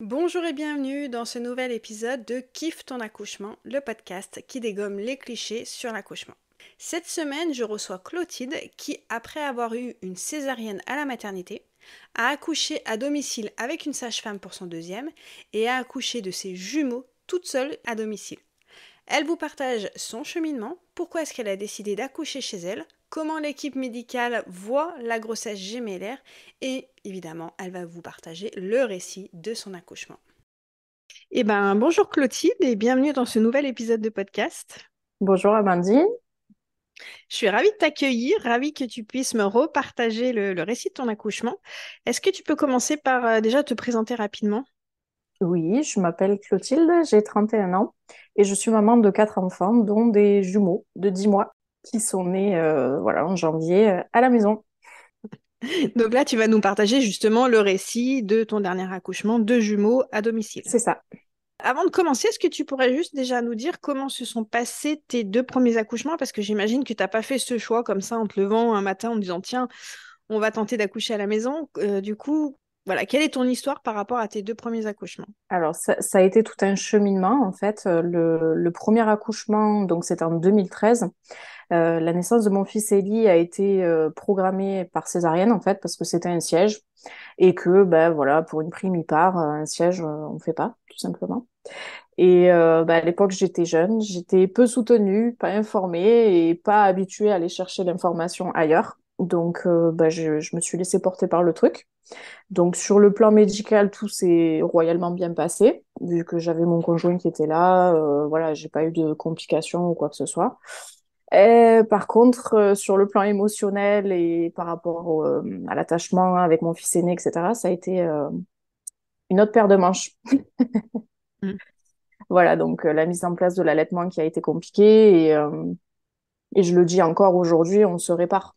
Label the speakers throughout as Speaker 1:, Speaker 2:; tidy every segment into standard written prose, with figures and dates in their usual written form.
Speaker 1: Bonjour et bienvenue dans ce nouvel épisode de Kiffe ton accouchement, le podcast qui dégomme les clichés sur l'accouchement. Cette semaine, je reçois Clotilde qui, après avoir eu une césarienne à la maternité, a accouché à domicile avec une sage-femme pour son deuxième et a accouché de ses jumeaux toute seule à domicile. Elle vous partage son cheminement, pourquoi est-ce qu'elle a décidé d'accoucher chez elle, comment l'équipe médicale voit la grossesse gémellaire et évidemment, elle va vous partager le récit de son accouchement. Bonjour Clotilde et bienvenue dans ce nouvel épisode de podcast.
Speaker 2: Bonjour Amandine.
Speaker 1: Je suis ravie de t'accueillir, ravie que tu puisses me repartager le récit de ton accouchement. Est-ce que tu peux commencer par déjà te présenter rapidement?
Speaker 2: Oui, je m'appelle Clotilde, j'ai 31 ans et je suis maman de 4 enfants, dont des jumeaux de 10 mois qui sont nés en janvier à la maison.
Speaker 1: Donc là, tu vas nous partager justement le récit de ton dernier accouchement de jumeaux à domicile.
Speaker 2: C'est ça.
Speaker 1: Avant de commencer, est-ce que tu pourrais juste déjà nous dire comment se sont passés tes deux premiers accouchements? Parce que j'imagine que tu n'as pas fait ce choix comme ça en te levant un matin en te disant, tiens, on va tenter d'accoucher à la maison. Du coup, voilà, quelle est ton histoire par rapport à tes deux premiers accouchements?
Speaker 2: Alors ça a été tout un cheminement en fait. Le premier accouchement, donc c'était en 2013. La naissance de mon fils Eli a été programmée par césarienne en fait parce que c'était un siège et que ben voilà, pour une prime il part, un siège on fait pas tout simplement. Et à l'époque, j'étais jeune, j'étais peu soutenue, pas informée et pas habituée à aller chercher l'information ailleurs. Donc, je me suis laissée porter par le truc. Donc, sur le plan médical, tout s'est royalement bien passé, vu que j'avais mon conjoint qui était là. Voilà, j'ai pas eu de complications ou quoi que ce soit. Et, par contre, sur le plan émotionnel et par rapport à l'attachement avec mon fils aîné, etc., ça a été une autre paire de manches. Voilà, donc la mise en place de l'allaitement qui a été compliquée et je le dis encore aujourd'hui, on se répare.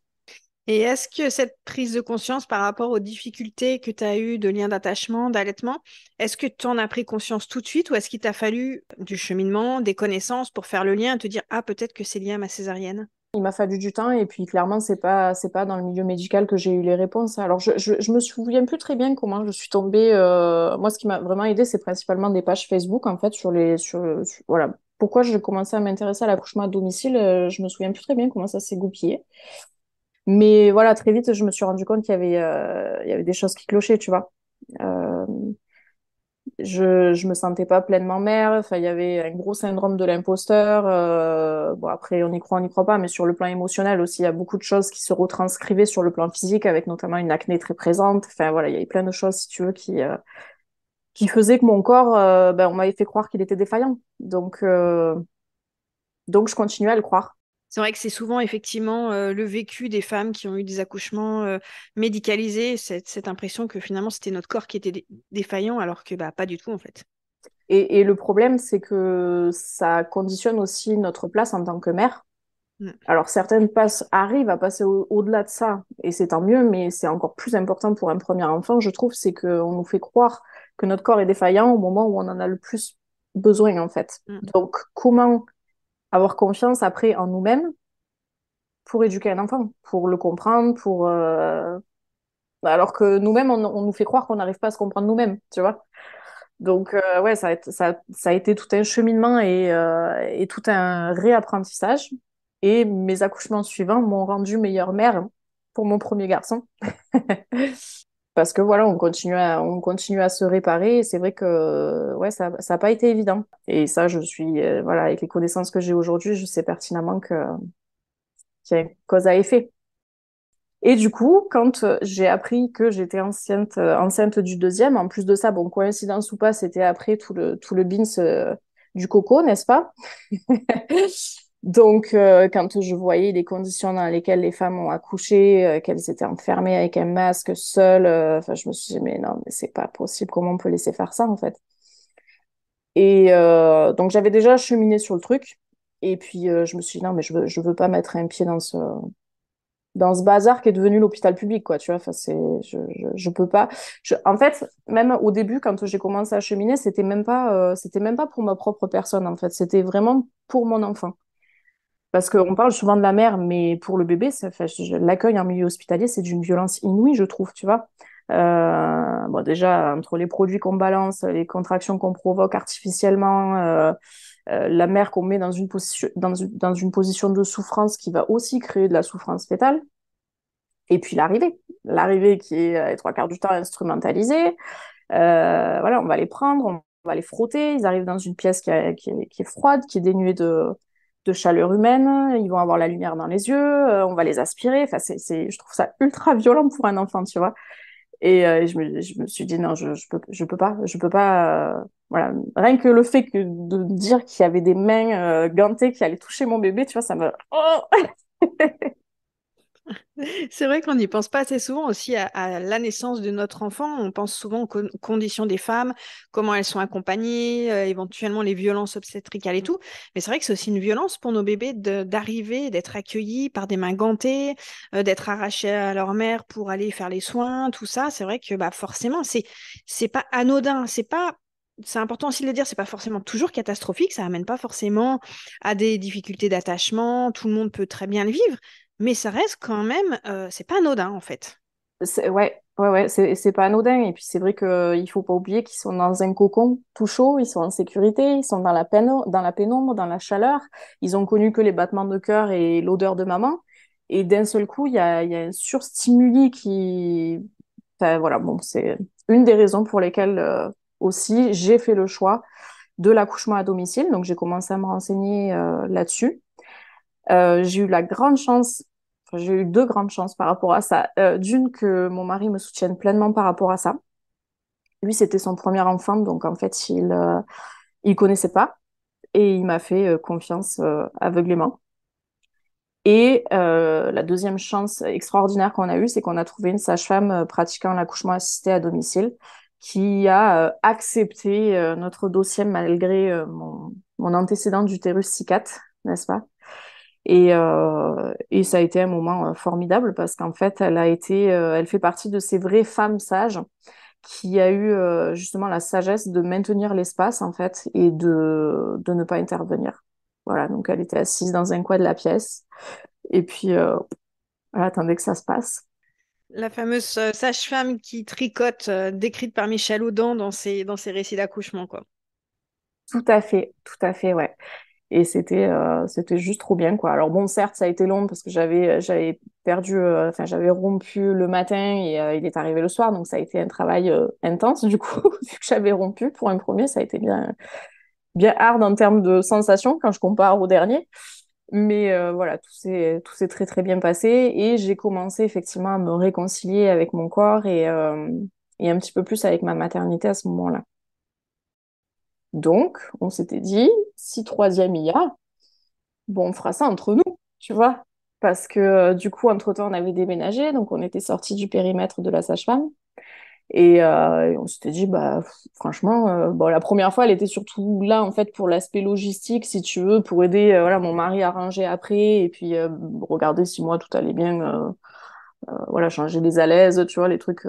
Speaker 1: Et est-ce que cette prise de conscience par rapport aux difficultés que tu as eues de lien d'attachement, d'allaitement, est-ce que tu en as pris conscience tout de suite ou est-ce qu'il t'a fallu du cheminement, des connaissances pour faire le lien et te dire, ah, peut-être que c'est lié à ma césarienne?
Speaker 2: Il m'a fallu du temps et puis clairement, c'est pas dans le milieu médical que j'ai eu les réponses. Alors, je me souviens plus très bien comment je suis tombée. Moi, ce qui m'a vraiment aidé, c'est principalement des pages Facebook, en fait, voilà. Pourquoi j'ai commencé à m'intéresser à l'accouchement à domicile, je me souviens plus très bien comment ça s'est goupillé. Mais voilà, très vite, je me suis rendu compte il y avait des choses qui clochaient, tu vois. Euh, je me sentais pas pleinement mère. Enfin, il y avait un gros syndrome de l'imposteur. Bon, après, on y croit pas, mais sur le plan émotionnel aussi, il y a beaucoup de choses qui se retranscrivaient sur le plan physique, avec notamment une acné très présente. Enfin, voilà, il y avait plein de choses, si tu veux, qui faisaient que mon corps, on m'avait fait croire qu'il était défaillant. Donc, je continuais à le croire.
Speaker 1: C'est vrai que c'est souvent effectivement le vécu des femmes qui ont eu des accouchements médicalisés, cette impression que finalement c'était notre corps qui était défaillant alors que bah, pas du tout en fait.
Speaker 2: Et le problème, c'est que ça conditionne aussi notre place en tant que mère.
Speaker 1: Mm.
Speaker 2: Alors, arrivent à passer au-delà de ça, et c'est tant mieux, mais c'est encore plus important pour un premier enfant, je trouve, c'est qu'on nous fait croire que notre corps est défaillant au moment où on en a le plus besoin, en fait.
Speaker 1: Mm.
Speaker 2: Donc, comment avoir confiance après en nous-mêmes pour éduquer un enfant, pour le comprendre, alors que nous-mêmes, on nous fait croire qu'on n'arrive pas à se comprendre nous-mêmes, tu vois. Donc, ouais, ça a été tout un cheminement et tout un réapprentissage. Et mes accouchements suivants m'ont rendue meilleure mère pour mon premier garçon. Parce que voilà, on continue à se réparer. Et c'est vrai que ouais, ça a pas été évident. Et ça, voilà, avec les connaissances que j'ai aujourd'hui, je sais pertinemment qu'il y a une cause à effet. Et du coup, quand j'ai appris que j'étais enceinte du deuxième, en plus de ça, bon, coïncidence ou pas, c'était après tout le bins du coco, n'est-ce pas? Donc, quand je voyais les conditions dans lesquelles les femmes ont accouché, qu'elles étaient enfermées avec un masque, seules, enfin, je me suis dit, mais non, mais c'est pas possible, comment on peut laisser faire ça, en fait? Et donc, j'avais déjà cheminé sur le truc. Et puis, je me suis dit, non, mais je veux pas mettre un pied dans ce bazar qui est devenu l'hôpital public, quoi, tu vois. Enfin, je peux pas. En fait, même au début, quand j'ai commencé à cheminer, c'était même pas pour ma propre personne, en fait. C'était vraiment pour mon enfant. Parce qu'on parle souvent de la mère, mais pour le bébé, l'accueil en milieu hospitalier, c'est d'une violence inouïe, je trouve, tu vois. Bon, déjà, entre les produits qu'on balance, les contractions qu'on provoque artificiellement, la mère qu'on met dans dans une position de souffrance qui va aussi créer de la souffrance fétale. Et puis l'arrivée qui est les trois quarts du temps instrumentalisée. Voilà, on va les prendre, on va les frotter. Ils arrivent dans une pièce qui est froide, qui est dénuée de chaleur humaine. Ils vont avoir la lumière dans les yeux. On va les aspirer. Enfin, je trouve ça ultra violent pour un enfant, tu vois. Et je me suis dit non, je peux pas. Voilà, rien que le fait de dire qu'il y avait des mains gantées qui allaient toucher mon bébé, tu vois, ça me. Oh.
Speaker 1: C'est vrai qu'on n'y pense pas assez souvent aussi à la naissance de notre enfant. On pense souvent aux conditions des femmes, comment elles sont accompagnées, éventuellement les violences obstétricales et tout. Mais c'est vrai que c'est aussi une violence pour nos bébés d'arriver, d'être accueillis par des mains gantées, d'être arrachés à leur mère pour aller faire les soins, tout ça. C'est vrai que bah, forcément, c'est pas anodin. C'est important aussi de le dire, c'est pas forcément toujours catastrophique, ça amène pas forcément à des difficultés d'attachement, tout le monde peut très bien le vivre, mais ça reste quand même, c'est pas anodin en fait.
Speaker 2: Ouais, c'est pas anodin. Et puis c'est vrai qu'il faut pas oublier qu'ils sont dans un cocon tout chaud, ils sont en sécurité, ils sont dans dans la pénombre, dans la chaleur. Ils ont connu que les battements de cœur et l'odeur de maman. Et d'un seul coup, il y a un surstimuli qui. Enfin, voilà, bon, c'est une des raisons pour lesquelles aussi j'ai fait le choix de l'accouchement à domicile. Donc j'ai commencé à me renseigner là-dessus. J'ai eu la grande chance, enfin, j'ai eu deux grandes chances par rapport à ça. D'une, que mon mari me soutienne pleinement par rapport à ça. Lui, c'était son premier enfant, donc en fait, il connaissait pas et il m'a fait confiance aveuglément. Et la deuxième chance extraordinaire qu'on a eue, c'est qu'on a trouvé une sage-femme pratiquant l'accouchement assisté à domicile qui a accepté notre dossier malgré mon antécédent d'utérus 6-4, n'est-ce pas? Et ça a été un moment formidable parce qu'en fait, elle fait partie de ces vraies femmes sages qui a eu justement la sagesse de maintenir l'espace en fait et de ne pas intervenir. Voilà, donc elle était assise dans un coin de la pièce et puis elle attendait que ça se passe.
Speaker 1: La fameuse sage-femme qui tricote, décrite par Michel Audin dans ses récits d'accouchement, quoi.
Speaker 2: Tout à fait, ouais. Et c'était juste trop bien, quoi. Alors bon, certes, ça a été long parce que j'avais perdu, enfin, j'avais rompu le matin et il est arrivé le soir, donc ça a été un travail intense, du coup, vu que j'avais rompu pour un premier, ça a été bien hard en termes de sensations quand je compare au dernier. Mais voilà, tout s'est très très bien passé et j'ai commencé effectivement à me réconcilier avec mon corps et un petit peu plus avec ma maternité à ce moment-là. Donc, on s'était dit, si troisième il y a, bon, on fera ça entre nous, tu vois. Parce que du coup, entre-temps, on avait déménagé, donc on était sortis du périmètre de la sage-femme. Et on s'était dit, bah, franchement, bon, la première fois, elle était surtout là, en fait, pour l'aspect logistique, si tu veux, pour aider voilà, mon mari à ranger après, et puis regarder si moi, tout allait bien, voilà, changer les alaises, tu vois, les trucs.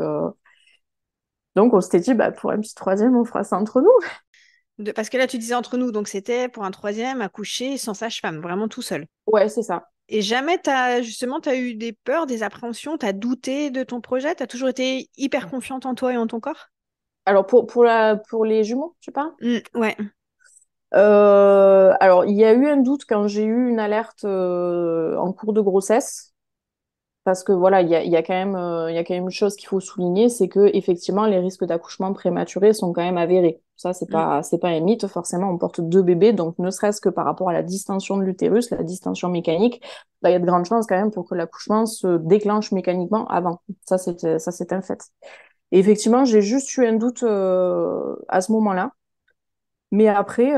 Speaker 2: Donc, on s'était dit, bah, pour un petit troisième, on fera ça entre nous.
Speaker 1: Parce que là, tu disais entre nous, donc c'était pour un troisième accoucher sans sage-femme, vraiment tout seul.
Speaker 2: Ouais, c'est ça.
Speaker 1: Et jamais justement, t'as eu des peurs, des appréhensions, t'as douté de ton projet, t'as toujours été hyper confiante en toi et en ton corps?
Speaker 2: Alors, pour les jumeaux, tu parles?
Speaker 1: Ouais.
Speaker 2: Alors, il y a eu un doute quand j'ai eu une alerte en cours de grossesse, parce que voilà, il y a quand même, il y a quand même une chose qu'il faut souligner, c'est que effectivement, les risques d'accouchement prématuré sont quand même avérés. Ça,
Speaker 1: Mm.
Speaker 2: c'est pas un mythe. Forcément, on porte deux bébés, donc ne serait-ce que par rapport à la distension de l'utérus, la distension mécanique, bah, il y a de grandes chances quand même pour que l'accouchement se déclenche mécaniquement avant. Ça, c'est un fait. Et effectivement, j'ai juste eu un doute à ce moment-là. Mais après,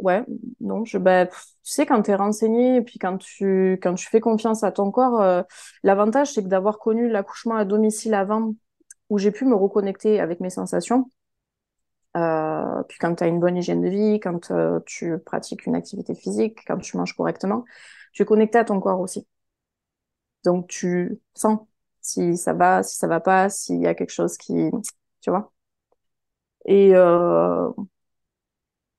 Speaker 2: ouais, non, bah, tu sais, quand tu es renseigné et puis quand tu fais confiance à ton corps, l'avantage, c'est que d'avoir connu l'accouchement à domicile avant, où j'ai pu me reconnecter avec mes sensations, puis quand tu as une bonne hygiène de vie, quand tu pratiques une activité physique, quand tu manges correctement, tu es connecté à ton corps aussi. Donc, tu sens si ça va pas, s'il y a quelque chose qui, tu vois. Et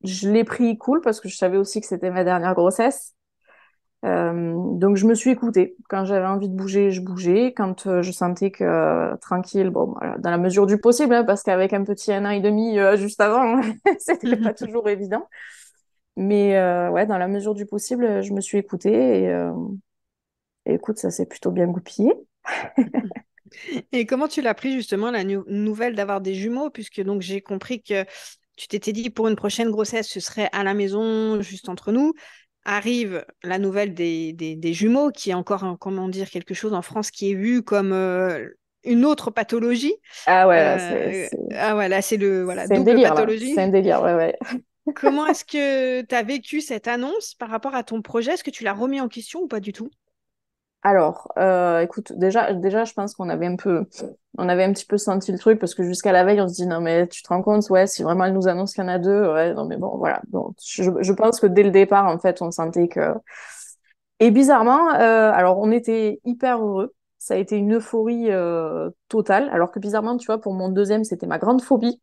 Speaker 2: je l'ai pris cool parce que je savais aussi que c'était ma dernière grossesse. Donc je me suis écoutée. Quand j'avais envie de bouger, je bougeais. Quand je sentais que tranquille, bon, voilà, dans la mesure du possible, hein, parce qu'avec un petit 1 an et demi juste avant, c'était pas toujours évident. Mais ouais, dans la mesure du possible, je me suis écoutée et écoute, ça s'est plutôt bien goupillé.
Speaker 1: Et comment tu l'as pris justement la nouvelle d'avoir des jumeaux, puisque donc j'ai compris que tu t'étais dit pour une prochaine grossesse, ce serait à la maison, juste entre nous. Arrive la nouvelle des jumeaux, qui est encore, comment dire, quelque chose en France qui est vu comme une autre pathologie.
Speaker 2: Ah ouais, là, c'est
Speaker 1: Ah voilà, c'est le voilà,
Speaker 2: c'est un
Speaker 1: double
Speaker 2: délire, là. C'est un
Speaker 1: pathologie.
Speaker 2: délire, ouais, ouais.
Speaker 1: Comment est-ce que tu as vécu cette annonce par rapport à ton projet? Est-ce que tu l'as remis en question ou pas du tout?
Speaker 2: Alors, écoute, déjà, je pense on avait un petit peu senti le truc parce que jusqu'à la veille, on se dit non mais tu te rends compte, ouais, si vraiment elle nous annonce qu'il y en a deux, ouais, non mais bon, voilà. Donc, je pense que dès le départ, en fait, on sentait que. Et bizarrement, alors on était hyper heureux. Ça a été une euphorie totale. Alors que bizarrement, tu vois, pour mon deuxième, c'était ma grande phobie.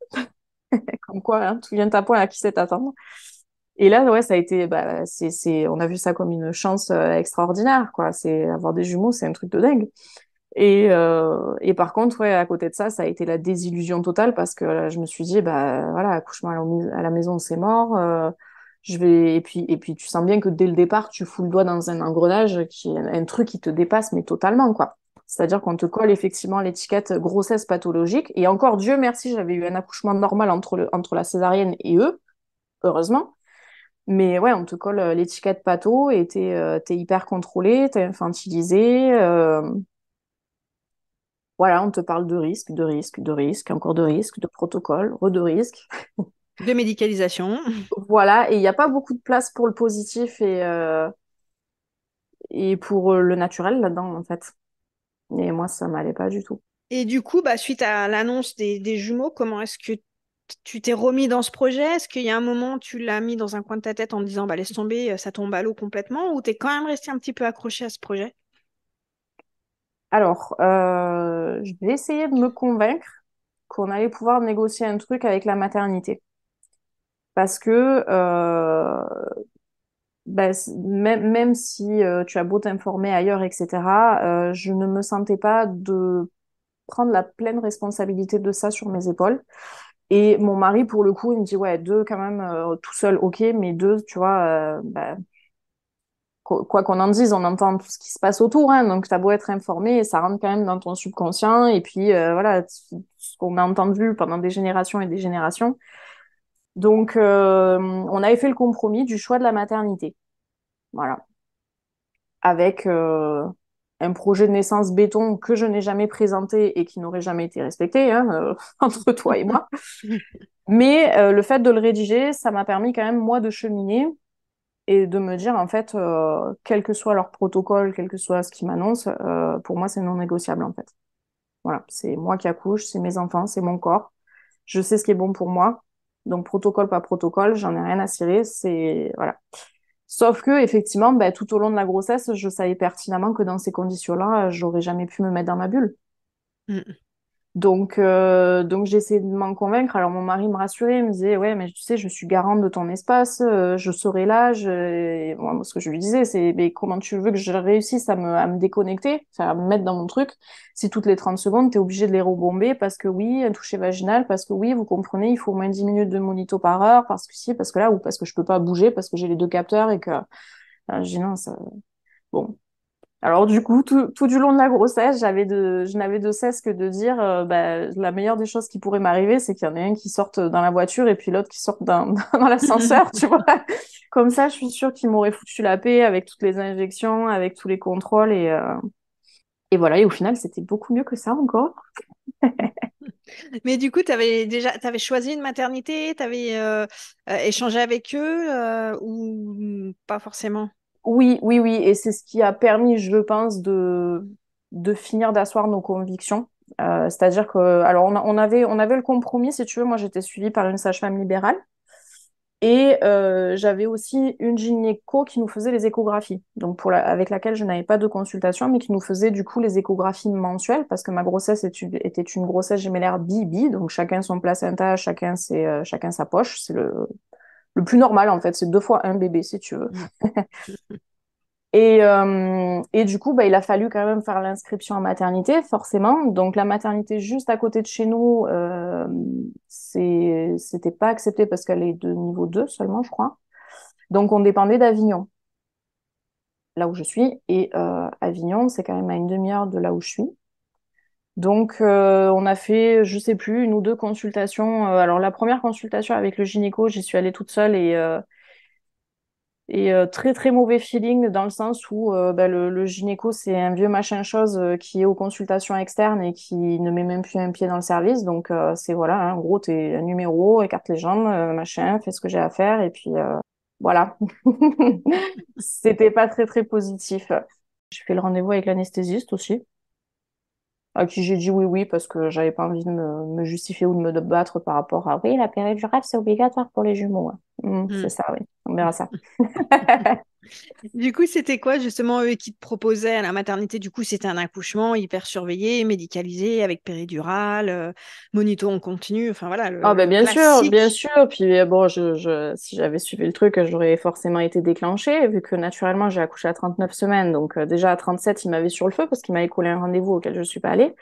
Speaker 2: Comme quoi, hein, tout vient à point à qui sait t'attendre. Et là, ouais, ça a été, bah, on a vu ça comme une chance extraordinaire, quoi. C'est avoir des jumeaux, c'est un truc de dingue. Et par contre, ouais, à côté de ça, ça a été la désillusion totale parce que je me suis dit, bah voilà, accouchement à la maison, c'est mort. Et puis, tu sens bien que dès le départ, tu fous le doigt dans un engrenage qui est un truc qui te dépasse, mais totalement, quoi. C'est-à-dire qu'on te colle effectivement l'étiquette grossesse pathologique. Et encore, Dieu merci, j'avais eu un accouchement normal entre la césarienne et eux, heureusement. Mais ouais, on te colle l'étiquette patho et t'es hyper contrôlé, t'es infantilisé. Voilà, on te parle de risques, de risques, de risques, encore de risques, de protocoles, de risques.
Speaker 1: De médicalisation.
Speaker 2: Voilà, et il n'y a pas beaucoup de place pour le positif et pour le naturel là-dedans, en fait. Et moi, ça m'allait pas du tout.
Speaker 1: Et du coup, bah, suite à l'annonce des jumeaux, comment est-ce que tu t'es remis dans ce projet? Est-ce qu'il y a un moment, tu l'as mis dans un coin de ta tête en te disant, bah, laisse tomber, ça tombe à l'eau complètement, ou t'es quand même resté un petit peu accroché à ce projet?
Speaker 2: Alors, je vais essayer de me convaincre qu'on allait pouvoir négocier un truc avec la maternité. Parce que bah, même si tu as beau t'informer ailleurs, etc., je ne me sentais pas de prendre la pleine responsabilité de ça sur mes épaules. Et mon mari, pour le coup, il me dit, ouais, deux quand même, tout seul, ok, mais deux, tu vois, bah, quoi qu'on en dise, on entend tout ce qui se passe autour, hein, donc t'as beau être informé, ça rentre quand même dans ton subconscient, et puis voilà, ce qu'on a entendu pendant des générations et des générations. Donc, on avait fait le compromis du choix de la maternité, voilà, avec un projet de naissance béton que je n'ai jamais présenté et qui n'aurait jamais été respecté, hein, entre toi et moi. Mais le fait de le rédiger, ça m'a permis quand même, moi, de cheminer et de me dire, en fait, quel que soit leur protocole, quel que soit ce qu'ils m'annoncent, pour moi, c'est non négociable, en fait. Voilà, c'est moi qui accouche, c'est mes enfants, c'est mon corps. Je sais ce qui est bon pour moi. Donc, protocole, pas protocole, j'en ai rien à cirer. C'est, voilà. Sauf que, effectivement, bah, tout au long de la grossesse, je savais pertinemment que dans ces conditions-là, j'aurais jamais pu me mettre dans ma bulle.
Speaker 1: Mm.
Speaker 2: Donc j'ai essayé de m'en convaincre. Alors mon mari me rassurait, il me disait ouais mais tu sais je suis garante de ton espace, je serai là. Et moi ce que je lui disais c'est mais comment tu veux que je réussisse à me déconnecter, enfin, à me mettre dans mon truc si toutes les 30 secondes t'es obligé de les rebomber parce que oui un toucher vaginal, parce que oui vous comprenez il faut au moins 10 minutes de monito par heure parce que si parce que là ou parce que je peux pas bouger parce que j'ai les deux capteurs et que j'ai non ça bon alors du coup, tout du long de la grossesse, je n'avais de cesse que de dire, bah, la meilleure des choses qui pourrait m'arriver, c'est qu'il y en ait un qui sorte dans la voiture et puis l'autre qui sorte dans l'ascenseur, tu vois. Comme ça, je suis sûre qu'il m'aurait foutu la paix avec toutes les injections, avec tous les contrôles et voilà. Et au final, c'était beaucoup mieux que ça encore.
Speaker 1: Mais du coup, t'avais choisi une maternité, t'avais échangé avec eux ou pas forcément?
Speaker 2: Oui, oui, oui. Et c'est ce qui a permis, je pense, de finir d'asseoir nos convictions. C'est-à-dire que, alors, on avait le compromis, si tu veux. Moi, j'étais suivie par une sage-femme libérale. Et j'avais aussi une gynéco qui nous faisait les échographies, donc avec laquelle je n'avais pas de consultation, mais qui nous faisait du coup les échographies mensuelles, parce que ma grossesse était une grossesse gémellaire bi-bi, donc chacun son placenta, chacun sa poche. C'est le plus normal en fait, c'est 2 fois un bébé si tu veux.
Speaker 1: Mm.
Speaker 2: Et du coup, bah, il a fallu quand même faire l'inscription en maternité, forcément. Donc, la maternité juste à côté de chez nous, c'était pas accepté parce qu'elle est de niveau 2 seulement, je crois. Donc, on dépendait d'Avignon, là où je suis. Et Avignon, c'est quand même à une demi-heure de là où je suis. Donc, on a fait, je sais plus, une ou deux consultations. Alors, la première consultation avec le gynéco, j'y suis allée toute seule et très très mauvais feeling dans le sens où bah, le gynéco c'est un vieux machin chose qui est aux consultations externes et qui ne met même plus un pied dans le service. Donc c'est voilà, hein, en gros t'es un numéro, écarte les jambes, machin, fais ce que j'ai à faire et puis voilà. C'était pas très très positif. J'ai fait le rendez-vous avec l'anesthésiste aussi, à qui j'ai dit oui oui parce que j'avais pas envie de me justifier ou de me battre par rapport à oui la péridurale c'est obligatoire pour les jumeaux. Ouais. C'est
Speaker 1: Hmm.
Speaker 2: ça, oui, on verra ça.
Speaker 1: Du coup, c'était quoi justement eux qui te proposaient à la maternité? Du coup, c'était un accouchement hyper surveillé, médicalisé, avec péridurale, monito en continu, enfin voilà,
Speaker 2: Ah ben
Speaker 1: le
Speaker 2: bien
Speaker 1: classique.
Speaker 2: sûr. Puis bon, si j'avais suivi le truc, j'aurais forcément été déclenchée, vu que naturellement j'ai accouché à 39 semaines. Donc déjà à 37, il m'avait sur le feu parce qu'il m'avait collé un rendez-vous auquel je suis pas allée.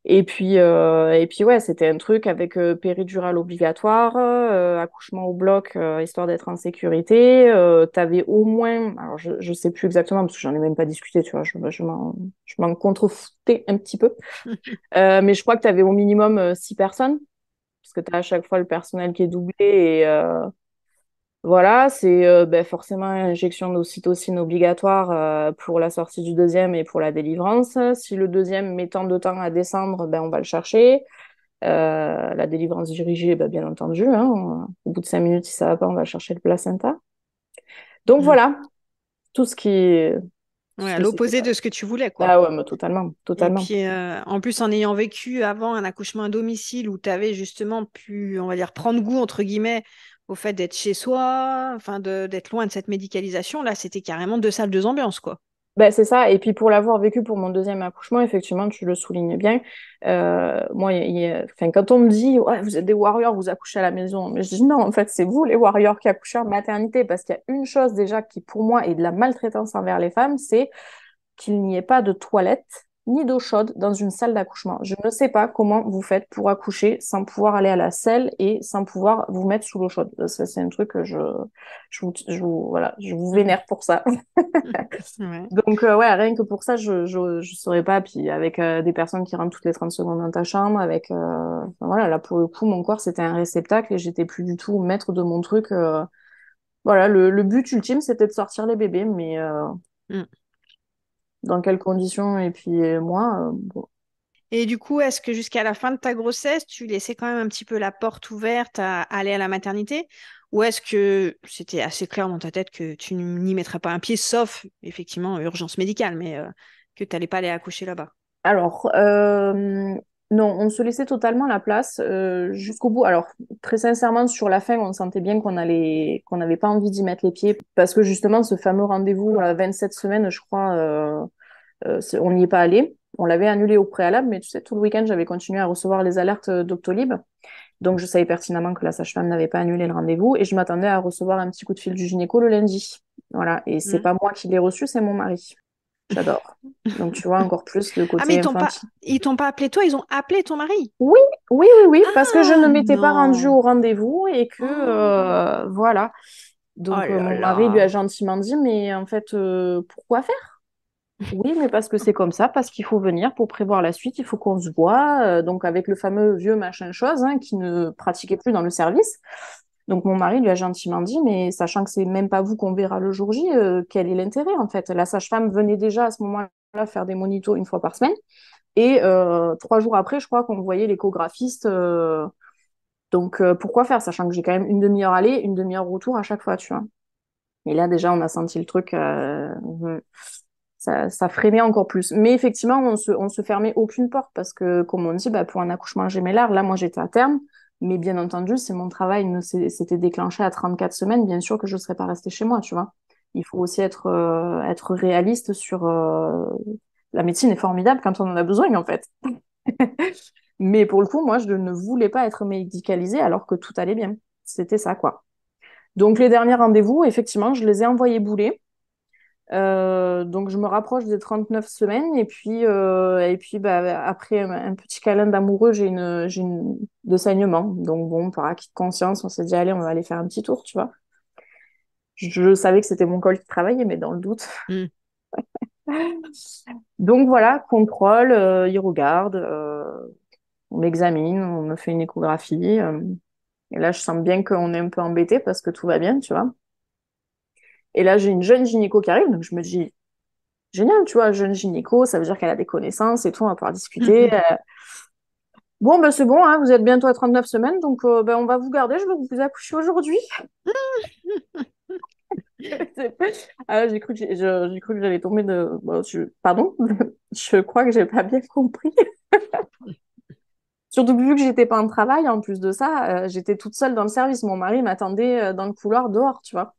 Speaker 2: Et puis ouais, c'était un truc avec péridurale obligatoire, accouchement au bloc, histoire d'être en sécurité. T'avais au moins, alors je sais plus exactement parce que j'en ai même pas discuté, tu vois, je m'en contrefoutais un petit peu. Mais je crois que t'avais au minimum 6 personnes parce que tu as à chaque fois le personnel qui est doublé et voilà, c'est ben, forcément injection d'ocytocine obligatoire pour la sortie du deuxième et pour la délivrance. Si le deuxième met tant de temps à descendre, ben, on va le chercher. La délivrance dirigée, ben, bien entendu, hein, au bout de 5 minutes, si ça va pas, on va chercher le placenta. Donc
Speaker 1: Hmm.
Speaker 2: voilà, tout ce qui, tout
Speaker 1: Ouais,
Speaker 2: ce
Speaker 1: à
Speaker 2: que c'était
Speaker 1: l'opposé
Speaker 2: pas.
Speaker 1: de ce que tu voulais, quoi.
Speaker 2: Ah ouais, mais totalement,
Speaker 1: Et
Speaker 2: totalement.
Speaker 1: puis, en plus, en ayant vécu avant un accouchement à domicile où tu avais justement pu, on va dire, prendre goût, entre guillemets, au fait d'être chez soi, enfin, d'être loin de cette médicalisation, là, c'était carrément deux salles, deux ambiances, quoi.
Speaker 2: Ben, c'est ça. Et puis pour l'avoir vécu pour mon deuxième accouchement, effectivement, tu le soulignes bien. Moi, enfin, quand on me dit, ouais, vous êtes des warriors, vous accouchez à la maison, mais je dis non, en fait, c'est vous les warriors qui accouchez en maternité, parce qu'il y a une chose déjà qui, pour moi, est de la maltraitance envers les femmes, c'est qu'il n'y ait pas de toilette ni d'eau chaude dans une salle d'accouchement. Je ne sais pas comment vous faites pour accoucher sans pouvoir aller à la selle et sans pouvoir vous mettre sous l'eau chaude. Ça, c'est un truc que voilà, je vous vénère pour ça.
Speaker 1: Ouais.
Speaker 2: Donc, ouais, rien que pour ça, je saurais pas. Puis avec des personnes qui rentrent toutes les 30 secondes dans ta chambre, avec, enfin, voilà, là, pour le coup, mon corps, c'était un réceptacle et j'étais plus du tout maître de mon truc. Voilà, le but ultime, c'était de sortir les bébés, mais
Speaker 1: Mm.
Speaker 2: dans quelles conditions et puis moi, bon.
Speaker 1: Et du coup, est-ce que jusqu'à la fin de ta grossesse, tu laissais quand même un petit peu la porte ouverte à aller à la maternité? Ou est-ce que c'était assez clair dans ta tête que tu n'y mettrais pas un pied, sauf effectivement urgence médicale, mais que tu n'allais pas aller accoucher là-bas?
Speaker 2: Alors, non, on se laissait totalement la place jusqu'au bout. Alors, très sincèrement, sur la fin, on sentait bien qu'on n'avait pas envie d'y mettre les pieds parce que justement, ce fameux rendez-vous à 27 semaines, je crois, on n'y est pas allé. On l'avait annulé au préalable, mais tu sais, tout le week-end, j'avais continué à recevoir les alertes Doctolib. Donc, je savais pertinemment que la sage-femme n'avait pas annulé le rendez-vous et je m'attendais à recevoir un petit coup de fil du gynéco le lundi. Voilà. Et c'est
Speaker 1: Mm.
Speaker 2: pas moi qui l'ai reçu, c'est mon mari. J'adore. Donc, tu vois, encore plus le
Speaker 1: Ah, mais
Speaker 2: côté infantile.
Speaker 1: ils t'ont pas appelé toi, ils ont appelé ton mari.
Speaker 2: Oui, oui, oui, oui, parce que je ne
Speaker 1: Ah
Speaker 2: m'étais pas rendue
Speaker 1: non.
Speaker 2: au rendez-vous et que,
Speaker 1: Oh,
Speaker 2: voilà.
Speaker 1: oh
Speaker 2: Donc,
Speaker 1: là
Speaker 2: mon mari lui a
Speaker 1: là.
Speaker 2: gentiment dit, mais en fait, pourquoi faire? Oui, mais parce que c'est comme ça, parce qu'il faut venir pour prévoir la suite, il faut qu'on se voit. Donc, avec le fameux vieux machin chose hein, qui ne pratiquait plus dans le service. Donc, mon mari lui a gentiment dit, mais sachant que c'est même pas vous qu'on verra le jour J, quel est l'intérêt en fait? La sage-femme venait déjà à ce moment-là faire des monitos une fois par semaine. Et 3 jours après, je crois qu'on voyait l'échographiste. Donc, pourquoi faire, sachant que j'ai quand même une demi-heure aller, une demi-heure retour à chaque fois, tu vois. Et là, déjà, on a senti le truc. Ça freinait encore plus. Mais effectivement, on se fermait aucune porte parce que, comme on dit, bah, pour un accouchement gémellaire, là, moi, j'étais à terme. Mais bien entendu, si mon travail s'était déclenché à 34 semaines, bien sûr que je ne serais pas restée chez moi, tu vois. Il faut aussi être réaliste sur... La médecine est formidable quand on en a besoin, en fait. Mais pour le coup, moi, je ne voulais pas être médicalisée alors que tout allait bien. C'était ça, quoi. Donc, les derniers rendez-vous, effectivement, je les ai envoyés bouler. Donc je me rapproche des 39 semaines et puis bah, après un petit câlin d'amoureux, j'ai une de saignement. Donc bon, par acquis de conscience, on s'est dit allez, on va aller faire un petit tour, tu vois. Je savais que c'était mon col qui travaillait, mais dans le doute.
Speaker 1: Mm.
Speaker 2: Donc voilà, contrôle, il regarde, on m'examine, on me fait une échographie. Et là, je sens bien qu'on est un peu embêté parce que tout va bien, tu vois. Et là, j'ai une jeune gynéco qui arrive, donc je me dis, génial, tu vois, jeune gynéco, ça veut dire qu'elle a des connaissances et tout, on va pouvoir discuter. Bon, ben c'est bon, hein, vous êtes bientôt à 39 semaines, donc ben, on va vous garder, je vais vous accoucher aujourd'hui. Ah, j'ai cru que j'allais tomber de... Bon, pardon, je crois que j'ai pas bien compris. Surtout que vu que j'étais pas en travail, en plus de ça, j'étais toute seule dans le service. Mon mari m'attendait dans le couloir dehors, tu vois.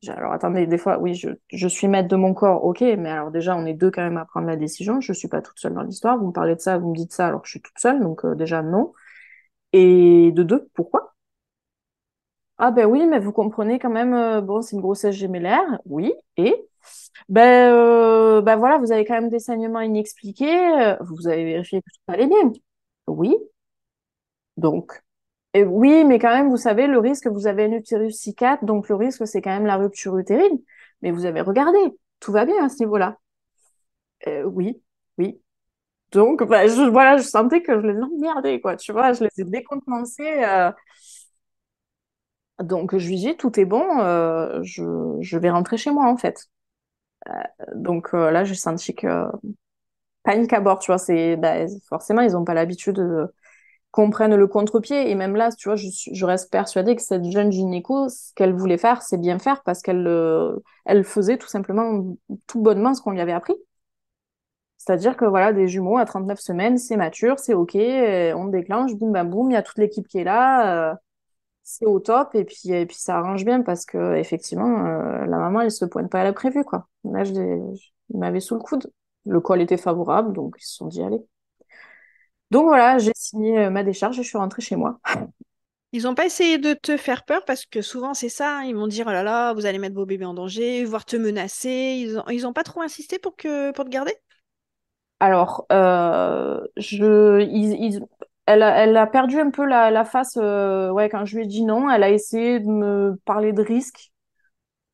Speaker 2: Alors attendez, des fois, oui, je suis maître de mon corps, ok, mais alors déjà, on est deux quand même à prendre la décision. Je suis pas toute seule dans l'histoire. Vous me parlez de ça, vous me dites ça alors que je suis toute seule, donc déjà non. Et de deux, pourquoi? Ah ben oui, mais vous comprenez quand même, bon, c'est une grossesse gémellaire, oui, et ben voilà, vous avez quand même des saignements inexpliqués, vous avez vérifié que tout allait bien. Oui, donc. Et oui, mais quand même, vous savez, le risque, vous avez un utérus C4, donc le risque, c'est quand même la rupture utérine. Mais vous avez regardé, tout va bien à ce niveau-là. Oui, oui. Donc, bah, voilà, je sentais que je les emmerdais, quoi, tu vois, je les ai décontenancés. Donc, je lui dis, tout est bon, je vais rentrer chez moi, en fait. Donc là, j'ai senti que panique à bord, tu vois, bah, forcément, ils n'ont pas l'habitude qu'on prenne le contre-pied. Et même là, tu vois, je reste persuadée que cette jeune gynéco, ce qu'elle voulait faire, c'est bien faire parce elle faisait tout simplement tout bonnement ce qu'on lui avait appris. C'est-à-dire que voilà, des jumeaux à 39 semaines, c'est mature, c'est OK, on déclenche, boum, bam, boum, il y a toute l'équipe qui est là, c'est au top, et puis ça arrange bien parce que effectivement, la maman, elle se pointe pas à la prévue, quoi. Là, il m'avait sous le coude. Le col était favorable, donc ils se sont dit, allez. Donc voilà, j'ai signé ma décharge et je suis rentrée chez moi.
Speaker 1: Ils n'ont pas essayé de te faire peur parce que souvent c'est ça, hein, ils vont dire oh là là, vous allez mettre vos bébés en danger, voire te menacer. Ils ont pas trop insisté pour te garder?
Speaker 2: Alors, elle a perdu un peu la face, ouais, quand je lui ai dit non. Elle a essayé de me parler de risques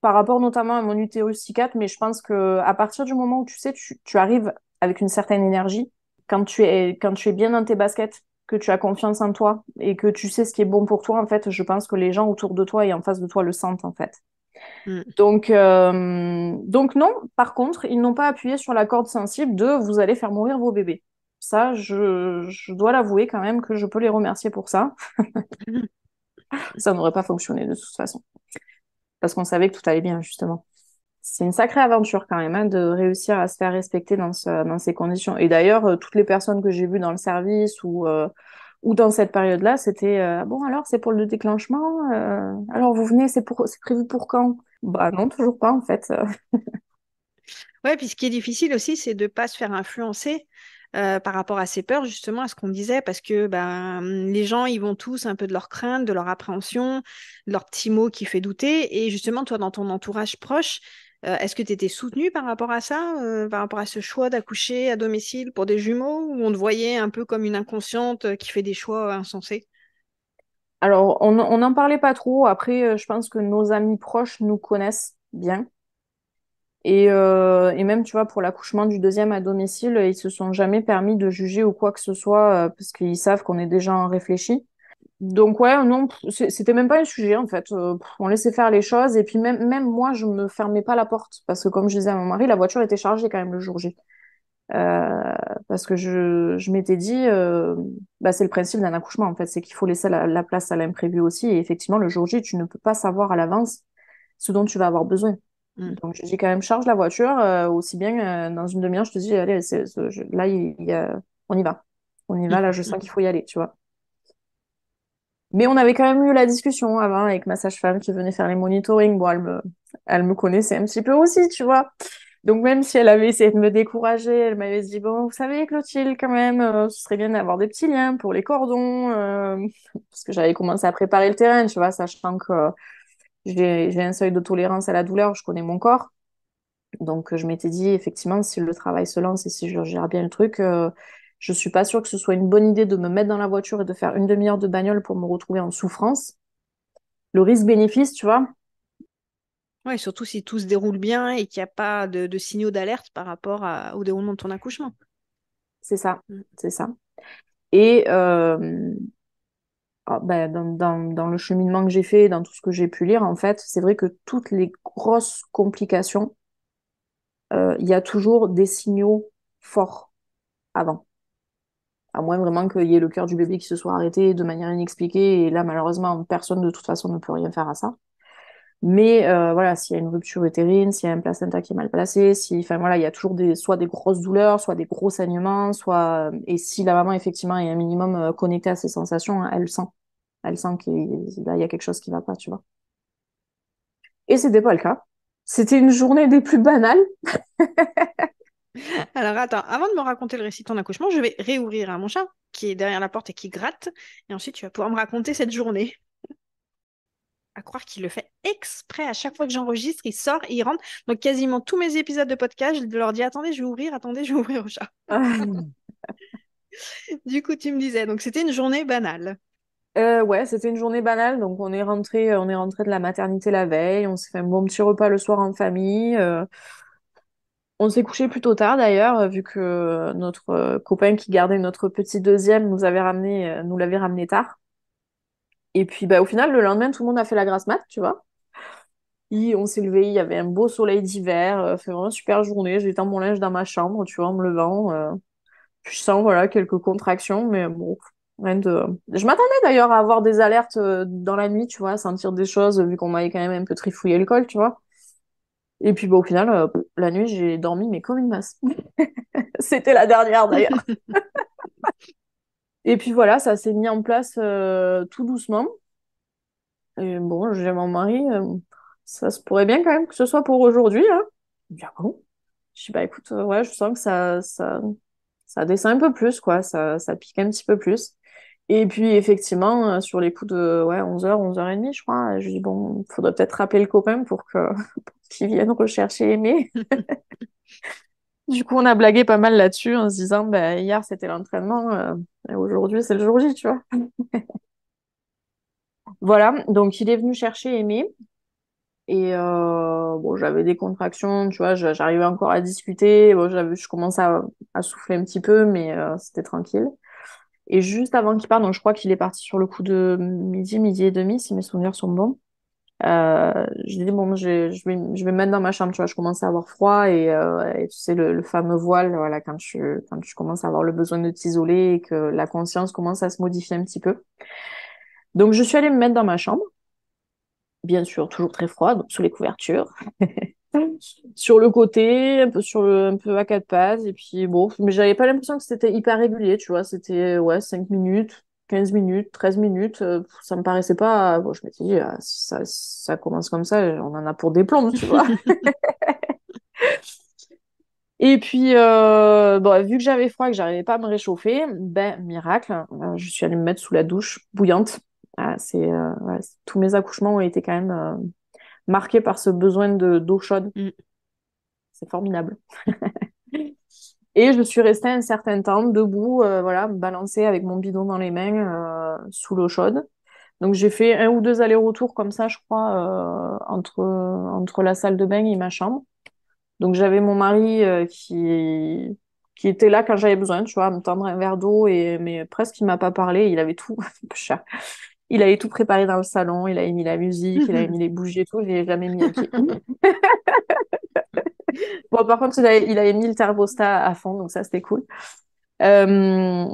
Speaker 2: par rapport notamment à mon utérus C4, mais je pense que à partir du moment où tu sais, tu arrives avec une certaine énergie, quand tu es bien dans tes baskets, que tu as confiance en toi et que tu sais ce qui est bon pour toi, en fait, je pense que les gens autour de toi et en face de toi le sentent, en fait.
Speaker 1: Mm.
Speaker 2: Donc non, par contre, ils n'ont pas appuyé sur la corde sensible de vous allez faire mourir vos bébés. Ça, je dois l'avouer quand même que je peux les remercier pour ça. Ça n'aurait pas fonctionné de toute façon. Parce qu'on savait que tout allait bien, justement. C'est une sacrée aventure quand même, hein, de réussir à se faire respecter dans ces conditions. Et d'ailleurs, toutes les personnes que j'ai vues dans le service ou dans cette période-là, c'était bon alors c'est pour le déclenchement, alors vous venez, c'est prévu pour quand? Bah non, toujours pas en fait.
Speaker 1: Ouais, puis ce qui est difficile aussi, c'est de ne pas se faire influencer par rapport à ces peurs, justement, à ce qu'on disait, parce que ben, les gens, ils vont tous un peu de leur crainte, de leur appréhension, de leur petit mot qui fait douter. Et justement, toi, dans ton entourage proche, est-ce que tu étais soutenue par rapport à ça, par rapport à ce choix d'accoucher à domicile pour des jumeaux, ou on te voyait un peu comme une inconsciente qui fait des choix insensés?
Speaker 2: Alors on n'en parlait pas trop. Après, je pense que nos amis proches nous connaissent bien. Et même, tu vois, pour l'accouchement du deuxième à domicile, ils se sont jamais permis de juger ou quoi que ce soit, parce qu'ils savent qu'on est déjà en réfléchi. Donc ouais, non, c'était même pas un sujet en fait. On laissait faire les choses et puis même moi, je me fermais pas la porte parce que comme je disais à mon mari, la voiture était chargée quand même le jour J. Parce que je m'étais dit, bah, c'est le principe d'un accouchement en fait, c'est qu'il faut laisser la place à l'imprévu aussi. Et effectivement, le jour J, tu ne peux pas savoir à l'avance ce dont tu vas avoir besoin.
Speaker 1: Mm.
Speaker 2: Donc, je dis quand même, charge la voiture, aussi bien dans une demi-heure, je te dis, allez, là, on y va. On y va, là, je sens qu'il faut y aller, tu vois. Mais on avait quand même eu la discussion avant avec ma sage-femme qui venait faire les monitorings. Bon, elle me connaissait un petit peu aussi, tu vois. Donc, même si elle avait essayé de me décourager, elle m'avait dit, bon, vous savez, Clotilde, quand même, ce serait bien d'avoir des petits liens pour les cordons, parce que j'avais commencé à préparer le terrain, tu vois, sachant que j'ai un seuil de tolérance à la douleur, je connais mon corps. Donc, je m'étais dit, effectivement, si le travail se lance et si je gère bien le truc, je suis pas sûre que ce soit une bonne idée de me mettre dans la voiture et de faire une demi-heure de bagnole pour me retrouver en souffrance. Le risque-bénéfice, tu vois,
Speaker 1: Ouais, surtout si tout se déroule bien et qu'il n'y a pas de signaux d'alerte par rapport au déroulement de ton accouchement.
Speaker 2: c'est ça,
Speaker 1: Mm.
Speaker 2: c'est ça. Et ben, dans le cheminement que j'ai fait, dans tout ce que j'ai pu lire, en fait, c'est vrai que toutes les grosses complications, il y a toujours des signaux forts avant. À moins vraiment qu'il y ait le cœur du bébé qui se soit arrêté de manière inexpliquée, et là, malheureusement, personne de toute façon ne peut rien faire à ça. Mais voilà, s'il y a une rupture utérine, s'il y a un placenta qui est mal placé, si, enfin voilà, il y a toujours soit des grosses douleurs, soit des gros saignements, et si la maman effectivement est un minimum connectée à ses sensations, hein, elle sent qu'il y a quelque chose qui va pas, tu vois. Et c'était pas le cas. C'était une journée des plus banales.
Speaker 1: Alors attends, avant de me raconter le récit de ton accouchement, je vais réouvrir mon chat qui est derrière la porte et qui gratte. Et ensuite, tu vas pouvoir me raconter cette journée. À croire qu'il le fait exprès. À chaque fois que j'enregistre, il sort et il rentre. Donc quasiment tous mes épisodes de podcast, je leur dis, attendez, je vais ouvrir au chat. Du coup, tu me disais, donc c'était une journée banale.
Speaker 2: Ouais, c'était une journée banale. Donc on est rentré de la maternité la veille. On s'est fait un bon petit repas le soir en famille. On s'est couché plutôt tard d'ailleurs, vu que notre copain qui gardait notre petit deuxième nous l'avait ramené tard. Et puis bah, au final, le lendemain, tout le monde a fait la grasse mat, tu vois. Et on s'est levé, il y avait un beau soleil d'hiver, fait vraiment une super journée. J'ai étendu mon linge dans ma chambre, tu vois, en me levant. Je sens voilà quelques contractions, mais bon, rien de. Je m'attendais d'ailleurs à avoir des alertes dans la nuit, tu vois, à sentir des choses, vu qu'on m'avait quand même un peu trifouillé le col, tu vois. Et puis bah, au final, la nuit, j'ai dormi, mais comme une masse. C'était la dernière d'ailleurs. Et puis voilà, ça s'est mis en place tout doucement. Et bon, j'ai mon mari, ça se pourrait bien quand même que ce soit pour aujourd'hui, hein. Il me dit, ah bon? Je dis, bah écoute, ouais, je sens que ça descend un peu plus, quoi, ça pique un petit peu plus. Et puis effectivement, sur les coups de ouais, 11h, 11h30, je crois, je dis, bon, il faudrait peut-être rappeler le copain pour qu'il vienne rechercher Aimé. Du coup, on a blagué pas mal là-dessus en se disant, bah, hier c'était l'entraînement, et aujourd'hui c'est le jour J, tu vois. Voilà, donc il est venu chercher Aimé. Et bon, j'avais des contractions, tu vois, j'arrivais encore à discuter. Bon, je commençais à souffler un petit peu, mais c'était tranquille. Et juste avant qu'il parte, donc je crois qu'il est parti sur le coup de midi, midi et demi, si mes souvenirs sont bons. Je lui ai dit, bon, je vais me mettre dans ma chambre, tu vois, je commençais à avoir froid et tu sais, le fameux voile, voilà, quand tu commences à avoir le besoin de t'isoler et que la conscience commence à se modifier un petit peu. Donc, je suis allée me mettre dans ma chambre, bien sûr, toujours très froid, donc sous les couvertures. Sur le côté, un peu à quatre pattes, et puis bon, mais j'avais pas l'impression que c'était hyper régulier, tu vois, c'était ouais, 5 minutes, 15 minutes, 13 minutes, ça me paraissait pas, bon, je m'étais dit, ah, si ça commence comme ça, on en a pour des plombs, tu vois. Et puis, bon, vu que j'avais froid et que j'arrivais pas à me réchauffer, ben, miracle, je suis allée me mettre sous la douche bouillante. Ah, ouais, tous mes accouchements ont été quand même marqués par ce besoin de d'eau chaude.
Speaker 1: Mm.
Speaker 2: C'est formidable. Et je suis restée un certain temps debout, voilà, balancée avec mon bidon dans les mains, sous l'eau chaude. Donc j'ai fait un ou deux allers-retours comme ça, je crois, entre la salle de bain et ma chambre. Donc j'avais mon mari qui était là quand j'avais besoin, tu vois, à me tendre un verre d'eau, mais presque il m'a pas parlé, il avait tout, chat. Il avait tout préparé dans le salon, il avait mis la musique, il avait mis les bougies et tout, je n'ai jamais mis un pied. Bon, par contre, il avait mis le thermostat à fond, donc ça, c'était cool. Euh,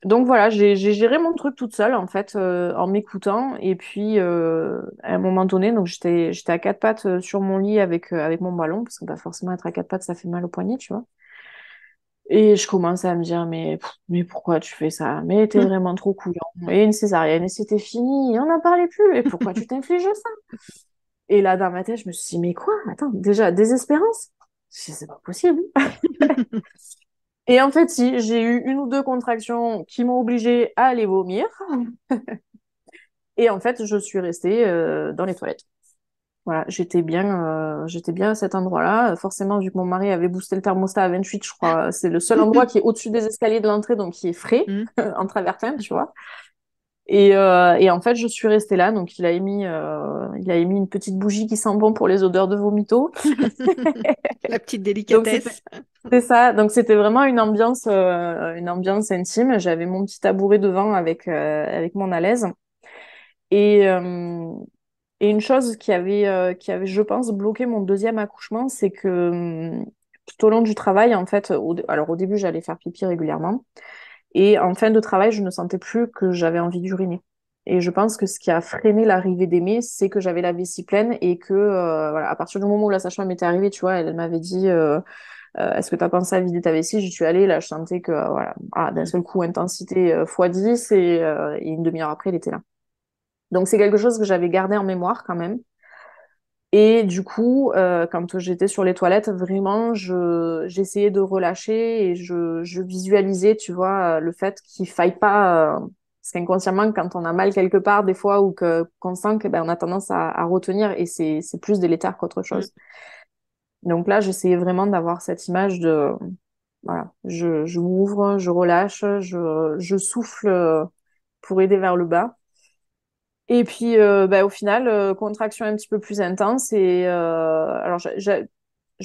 Speaker 2: donc voilà, j'ai géré mon truc toute seule, en fait, en m'écoutant. Et puis, à un moment donné, donc j'étais à quatre pattes sur mon lit avec mon ballon, parce que bah, forcément, être à quatre pattes, ça fait mal au poignet, tu vois. Et je commençais à me dire, mais pourquoi tu fais ça? Mais t'es vraiment trop couillon. Et une césarienne, et c'était fini, et on n'en parlait plus. Et pourquoi tu t'infliges ça? Et là, dans ma tête, je me suis dit, mais quoi? Attends, déjà, désespérance? Je dis, c'est pas possible. Et en fait, si, j'ai eu une ou deux contractions qui m'ont obligée à aller vomir. Et en fait, je suis restée dans les toilettes. Voilà, j'étais bien à cet endroit-là. Forcément, vu que mon mari avait boosté le thermostat à 28, je crois, c'est le seul endroit qui est au-dessus des escaliers de l'entrée, donc qui est frais
Speaker 1: Mm.
Speaker 2: en travertin, tu vois. Et en fait, je suis restée là. Donc, il a émis une petite bougie qui sent bon pour les odeurs de vomito.
Speaker 1: La petite
Speaker 2: Donc,
Speaker 1: délicatesse.
Speaker 2: c'est ça. Donc, c'était vraiment une ambiance intime. J'avais mon petit tabouret devant avec mon à l'aise. Et, euh, et une chose qui avait, je pense, bloqué mon deuxième accouchement, c'est que tout au long du travail, en fait, alors au début, j'allais faire pipi régulièrement. Et en fin de travail, je ne sentais plus que j'avais envie d'uriner. Et je pense que ce qui a freiné l'arrivée d'Aimé, c'est que j'avais la vessie pleine et que, voilà, à partir du moment où la sage-femme était arrivée, tu vois, elle m'avait dit, est-ce que tu as pensé à vider ta vessie? J'y suis allée, là, je sentais que, voilà, d'un seul coup, intensité fois 10 et une demi-heure après, elle était là. Donc, c'est quelque chose que j'avais gardé en mémoire quand même. Et du coup, quand j'étais sur les toilettes, vraiment, j'essayais de relâcher et je visualisais, tu vois, le fait qu'il faille pas, parce qu'inconsciemment, quand on a mal quelque part, des fois, ou qu'on sent que, ben, on a tendance à retenir et c'est plus délétère qu'autre
Speaker 1: Mm.
Speaker 2: chose. Donc là, j'essayais vraiment d'avoir cette image de, voilà, je m'ouvre, je relâche, je souffle pour aider vers le bas. Et puis, bah, au final, contraction un petit peu plus intense. Alors, je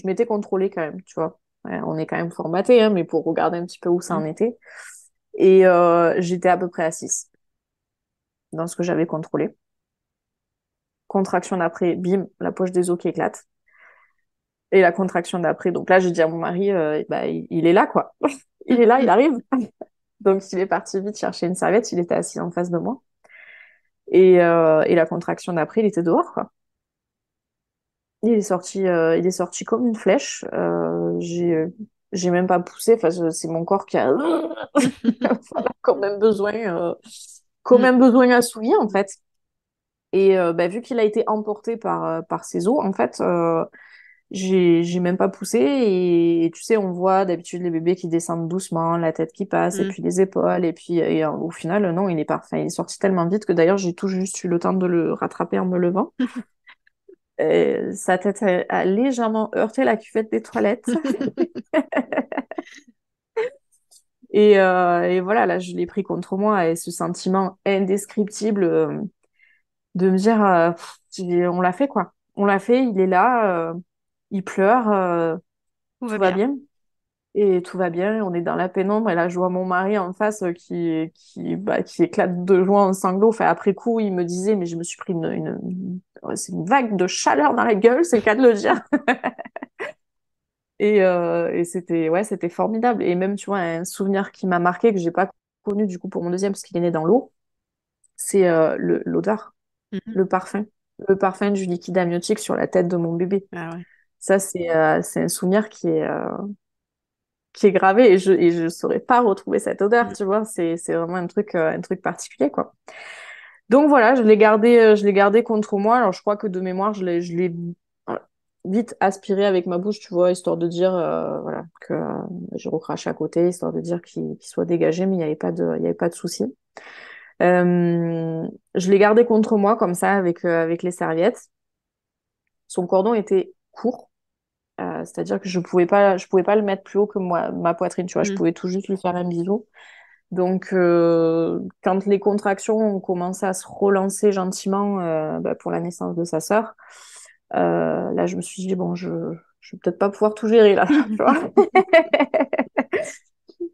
Speaker 2: m'étais contrôlée quand même, tu vois. Ouais, on est quand même formaté, hein, mais pour regarder un petit peu où ça
Speaker 1: Mm.
Speaker 2: en était. Et j'étais à peu près à 6 dans ce que j'avais contrôlé. Contraction d'après, bim, la poche des os qui éclate. Et la contraction d'après, donc là, j'ai dit à mon mari, bah, il est là, quoi. Il est là, il arrive. Donc, il est parti vite chercher une serviette. Il était assis en face de moi. Et la contraction d'après, il était dehors, quoi. Il est sorti comme une flèche. J'ai même pas poussé. Enfin, c'est mon corps qui a voilà, quand
Speaker 1: Mm.
Speaker 2: même besoin assouvi en fait. Et bah, vu qu'il a été emporté par ses os, en fait, j'ai même pas poussé. Et tu sais, on voit d'habitude les bébés qui descendent doucement, la tête qui passe, et
Speaker 1: Mm.
Speaker 2: puis les épaules. Au final, non, il est parfait. Il est sorti tellement vite que d'ailleurs, j'ai tout juste eu le temps de le rattraper en me levant. Sa tête a légèrement heurté la cuvette des toilettes. Et voilà, là, je l'ai pris contre moi et ce sentiment indescriptible de me dire, on l'a fait, quoi. On l'a fait, il est là, il pleure,
Speaker 1: Tout va
Speaker 2: tout va
Speaker 1: bien.
Speaker 2: bien. Et tout va bien, on est dans la pénombre. Et là, je vois mon mari en face qui éclate de joie en sanglots. Enfin, après coup, il me disait, mais je me suis pris c'est une vague de chaleur dans la gueule, c'est le cas de le dire. Et c'était ouais, c'était formidable. Et même, tu vois, un souvenir qui m'a marqué, que j'ai pas connu du coup pour mon deuxième, parce qu'il est né dans l'eau, c'est l'odeur,
Speaker 1: Mhm.
Speaker 2: le parfum. Le parfum du liquide amniotique sur la tête de mon bébé.
Speaker 1: Ah ouais.
Speaker 2: Ça, c'est un souvenir qui est gravé et je saurais pas retrouver cette odeur,
Speaker 1: Mm.
Speaker 2: tu vois. C'est vraiment un truc particulier, quoi. Donc voilà, je l'ai gardé contre moi. Alors je crois que de mémoire, je l'ai vite aspiré avec ma bouche, tu vois, histoire de dire voilà que j'ai recraché à côté, histoire de dire qu'il soit dégagé, mais il y avait pas de souci. Je l'ai gardé contre moi comme ça avec les serviettes. Son cordon était court, c'est-à-dire que je pouvais pas le mettre plus haut que moi, ma poitrine, tu vois, je
Speaker 1: Mm.
Speaker 2: pouvais tout juste lui faire un bisou. Donc, quand les contractions ont commencé à se relancer gentiment bah, pour la naissance de sa sœur, là, je me suis dit, bon, je vais peut-être pas pouvoir tout gérer, là, tu vois.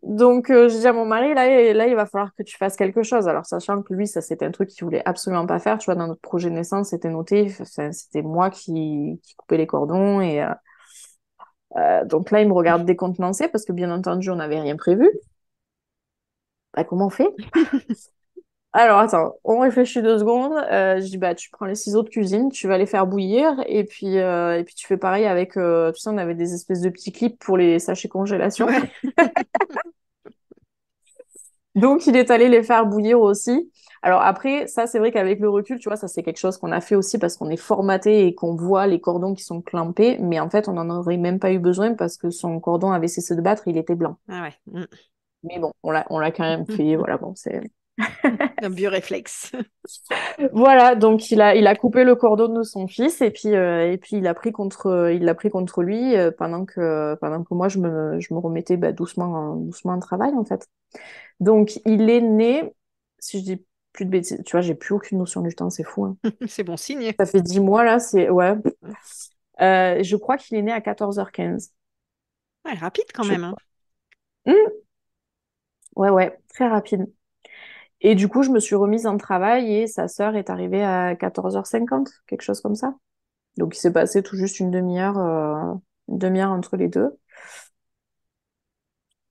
Speaker 2: Donc, j'ai dit à mon mari, là, il va falloir que tu fasses quelque chose. Alors, sachant que lui, ça, c'était un truc qu'il voulait absolument pas faire, tu vois, dans notre projet de naissance, c'était noté, enfin, c'était moi qui coupais les cordons. Donc là, il me regarde décontenancé parce que, bien entendu, on n'avait rien prévu. Bah, comment on fait? Alors, attends, on réfléchit 2 secondes. Je dis, bah, tu prends les ciseaux de cuisine, tu vas les faire bouillir, et puis tu fais pareil avec, tu sais, on avait des espèces de petits clips pour les sachets congélation.
Speaker 1: Ouais.
Speaker 2: Donc, il est allé les faire bouillir aussi. Alors après, ça, c'est vrai qu'avec le recul, tu vois, ça, c'est quelque chose qu'on a fait aussi parce qu'on est formaté et qu'on voit les cordons qui sont clampés, mais en fait, on n'en aurait même pas eu besoin parce que son cordon avait cessé de battre, il était blanc.
Speaker 1: Ah ouais. Mm.
Speaker 2: Mais bon, on l'a quand même fait, voilà, bon, c'est...
Speaker 1: Un vieux réflexe.
Speaker 2: Voilà, donc il a coupé le cordon de son fils et puis il l'a pris contre lui pendant que moi je me remettais doucement en travail en fait. Donc il est né, si je dis plus de bêtises, tu vois, j'ai plus aucune notion du temps, c'est fou, hein.
Speaker 1: C'est bon signe.
Speaker 2: Ça fait 10 mois là, c'est ouais. Je crois qu'il est né à 14h15.
Speaker 1: Ouais, rapide quand
Speaker 2: Je
Speaker 1: même, hein.
Speaker 2: crois. Ouais, ouais, très rapide. Et du coup, je me suis remise en travail et sa sœur est arrivée à 14h50, quelque chose comme ça. Donc, il s'est passé tout juste une demi-heure entre les deux.